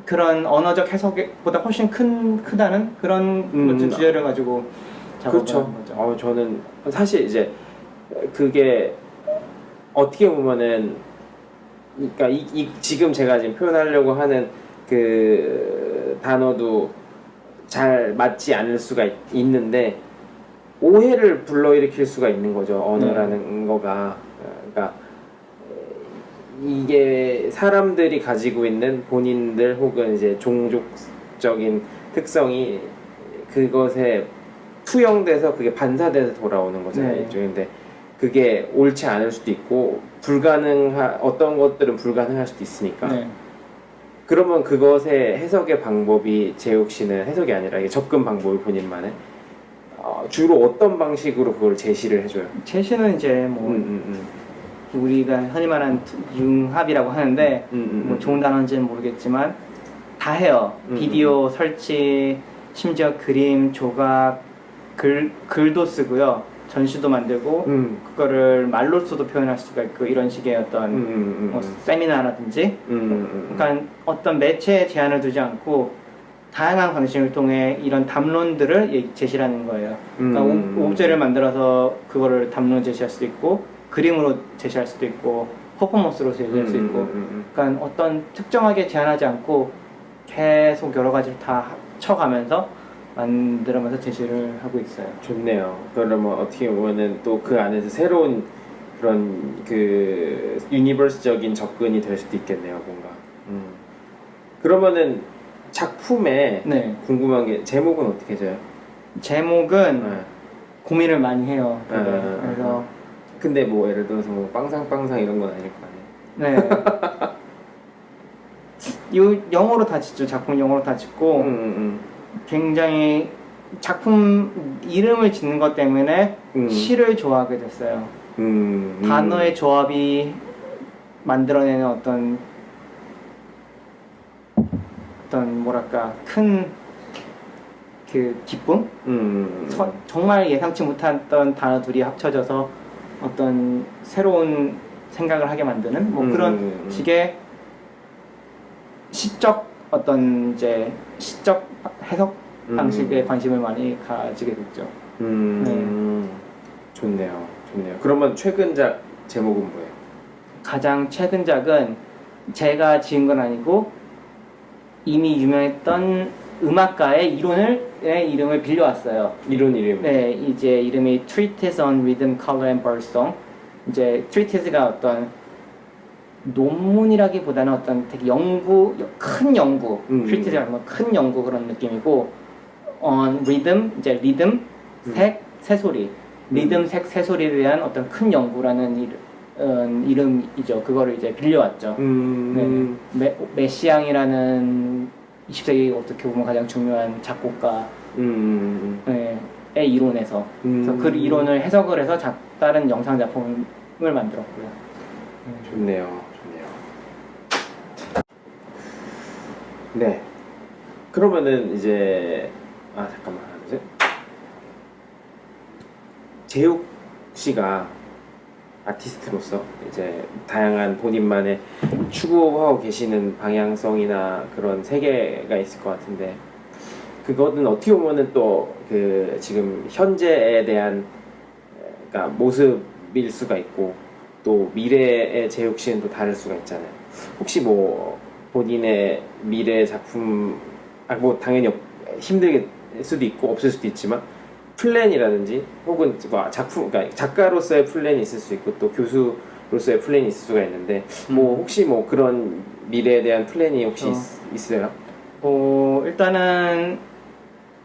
그런 언어적 해석보다 훨씬 크다는 그런 주제를 가지고 작업을 그렇죠. 하는 거죠. 저는 사실 이제 그게 어떻게 보면은 그러니까 지금 제가 지금 표현하려고 하는 그 단어도 잘 맞지 않을 수가 있는데 오해를 불러일으킬 수가 있는 거죠. 언어라는 거가 그러니까 이게 사람들이 가지고 있는 본인들 혹은 이제 종족적인 특성이 그것에 투영돼서 그게 반사돼서 돌아오는 거잖아요. 일종인데 그게 옳지 않을 수도 있고 어떤 것들은 불가능할 수도 있으니까. 네. 그러면 그것의 해석의 방법이 재욱 씨는 해석이 아니라 이게 접근 방법이 본인만의 주로 어떤 방식으로 그걸 제시를 해줘요? 제시는 이제 뭐 우리가 흔히 말하는 융합이라고 하는데 뭐 좋은 단어인지는 모르겠지만 다 해요. 비디오 설치, 심지어 그림, 조각, 글도 쓰고요. 전시도 만들고 그거를 말로써도 표현할 수가 있고 이런 식의 어떤 뭐 세미나라든지 그러니까 어떤 매체에 제한을 두지 않고 다양한 방식을 통해 이런 담론들을 제시하는 거예요. 그러니까 오브제를 만들어서 그거를 담론 제시할 수도 있고, 그림으로 제시할 수도 있고, 퍼포먼스로 제시할 수 있고, 그러니까 어떤 특정하게 제한하지 않고 계속 여러 가지를 다 합쳐가면서 만들어면서 제시를 하고 있어요. 좋네요. 그러면 어떻게 보면은 또 그 안에서 새로운 그런 그 유니버스적인 접근이 될 수도 있겠네요, 뭔가. 그러면은 작품에 네. 궁금한 게 제목은 어떻게 져요? 제목은 네. 고민을 많이 해요. 그게. 아, 그래서 근데 뭐 예를 들어서 뭐 빵상빵상 이런 건 아닐 거 아니에요? 네. 이 영어로 다 짓죠. 작품 영어로 다 짓고 굉장히 작품 이름을 짓는 것 때문에 시를 좋아하게 됐어요. 단어의 조합이 만들어내는 어떤 뭐랄까 큰 그 기쁨? 정말 예상치 못했던 단어들이 합쳐져서 어떤 새로운 생각을 하게 만드는 뭐 그런 식의 시적 어떤 이제 시적 해석 방식에 관심을 많이 가지게 됐죠. 좋네요. 그러면 최근작 제목은 뭐예요? 가장 최근작은 제가 지은 건 아니고 이미 유명했던 음악가의 이름을 빌려왔어요. 이름? 네, 이제 이름이 Treatise on Rhythm, Color and Birdsong. 이제 Treatise가 어떤 논문이라기보다는 어떤 되게 큰 연구, Treatise가 뭐 큰 연구 그런 느낌이고, on Rhythm, 이제 리듬, 색, 새소리, 리듬, 색, 새소리에 대한 어떤 큰 연구라는 이름이죠. 그거를 이제 빌려왔죠. 네, 메시앙이라는 20세기 어떻게 보면 가장 중요한 작곡가 의 이론에서 그래서 그 이론을 해석을 해서 다른 영상 작품을 만들었고요. 좋네요. 네. 그러면은 이제 잠깐만 하나 둘 셋. 재욱 씨가 아티스트로서 이제 다양한 본인만의 추구하고 계시는 방향성이나 그런 세계가 있을 것 같은데 그거는 어떻게 보면은 또 그 지금 현재에 대한 그러니까 모습일 수가 있고 또 미래의 재욱 씨는 또 다를 수가 있잖아요. 혹시 뭐 본인의 미래 작품 뭐 당연히 힘들 수도 있고 없을 수도 있지만 플랜이라든지 혹은 뭐 작품 그러니까 작가로서의 플랜이 있을 수 있고 또 교수로서의 플랜이 있을 수가 있는데 뭐 혹시 뭐 그런 미래에 대한 플랜이 혹시 있어요? 뭐 일단은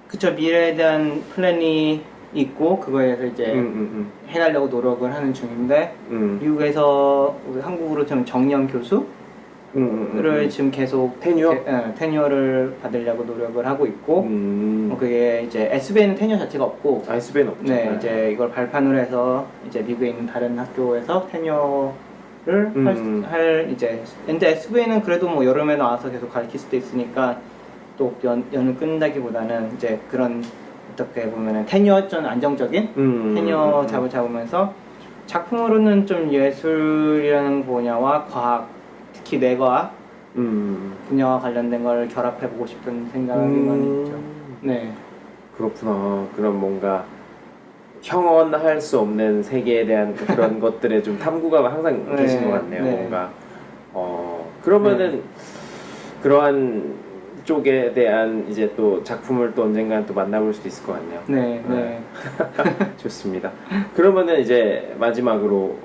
그쵸, 미래에 대한 플랜이 있고 그거에 대해서 이제 해가려고 노력을 하는 중인데 미국에서 우리 한국으로 치면 정년 교수를 지금 계속 테뉴어를 받으려고 노력을 하고 있고 그게 이제 SBN은 테뉴어 자체가 없고 SBN 없죠. 네, 이제 이걸 발판으로 해서 이제 미국에 있는 다른 학교에서 테뉴어를 할 이제 근데 SBN은 그래도 뭐 여름에 나와서 계속 가르칠 수도 있으니까 또 연을 끊는다기보다는 이제 그런 어떻게 보면은 테뉴어 좀 안정적인 테뉴어 잡을 잡으면서 작품으로는 좀 예술이라는 분야와 과학, 특히 뇌과학 분야와 관련된 걸 결합해보고 싶은 생각이 많이 있죠. 네. 그렇구나. 그럼 뭔가 형언할 수 없는 세계에 대한 그런 것들에 좀 탐구가 항상 계신 것 같네요. 뭔가 그러면은 그러한 쪽에 대한 이제 또 작품을 또 언젠간 또 만나볼 수도 있을 것 같네요. 네. 좋습니다. 그러면은 이제 마지막으로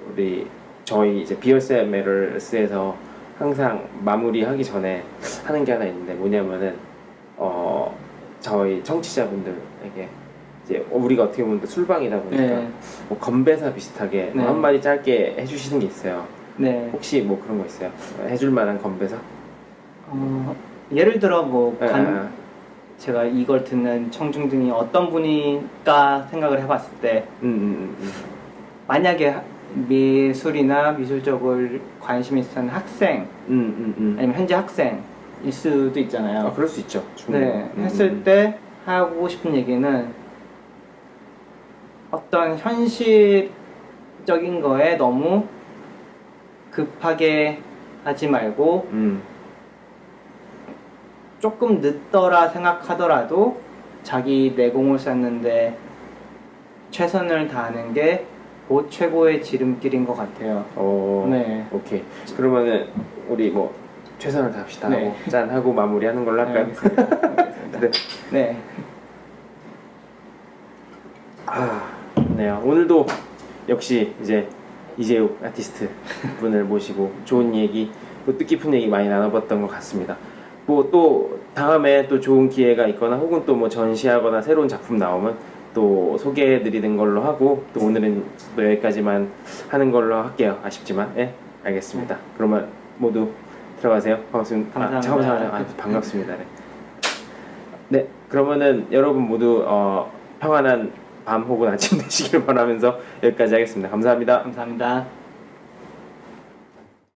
우리 저희 이제 비얼스 메럴스에서 항상 마무리하기 전에 하는 게 하나 있는데 뭐냐면은 저희 청취자분들에게 이제 우리가 어떻게 보면 술방이다 보니까 뭐 건배사 비슷하게 뭐 한마디 짧게 해주시는 게 있어요. 네. 혹시 뭐 그런 거 있어요? 해줄 만한 건배사? 예를 들어 뭐 제가 이걸 듣는 청중들이 어떤 분일까 생각을 해봤을 때 만약에 미술이나 미술적으로 관심 있는 학생 아니면 현재 학생일 수도 있잖아요. 그럴 수 있죠. 네, 했을 때 하고 싶은 얘기는 어떤 현실적인 거에 너무 급하게 하지 말고 조금 늦더라 생각하더라도 자기 내공을 쌓는데 최선을 다하는 게 곧 최고의 지름길인 것 같아요. 네. 오케이. 그러면은 우리 뭐 최선을 다합시다 네. 하고 짠 하고 마무리하는 걸로 할까요? 알겠습니다. 알겠습니다. 네. 네. 네. 오늘도 역시 이제 이재욱 아티스트 분을 모시고 좋은 얘기, 또 뜻깊은 얘기 많이 나눠봤던 것 같습니다. 뭐 또 다음에 또 좋은 기회가 있거나 혹은 또 뭐 전시하거나 새로운 작품 나오면 또 소개해드리는 걸로 하고, 또 오늘은 또 여기까지만 하는 걸로 할게요. 아쉽지만. 예, 알겠습니다. 그러면 모두 들어가세요. 반갑습니다. 감사합니다. 잠깐만요. 반갑습니다. 네. 네, 그러면은 여러분 모두 평안한 밤 혹은 아침 되시길 바라면서 여기까지 하겠습니다. 감사합니다. 감사합니다.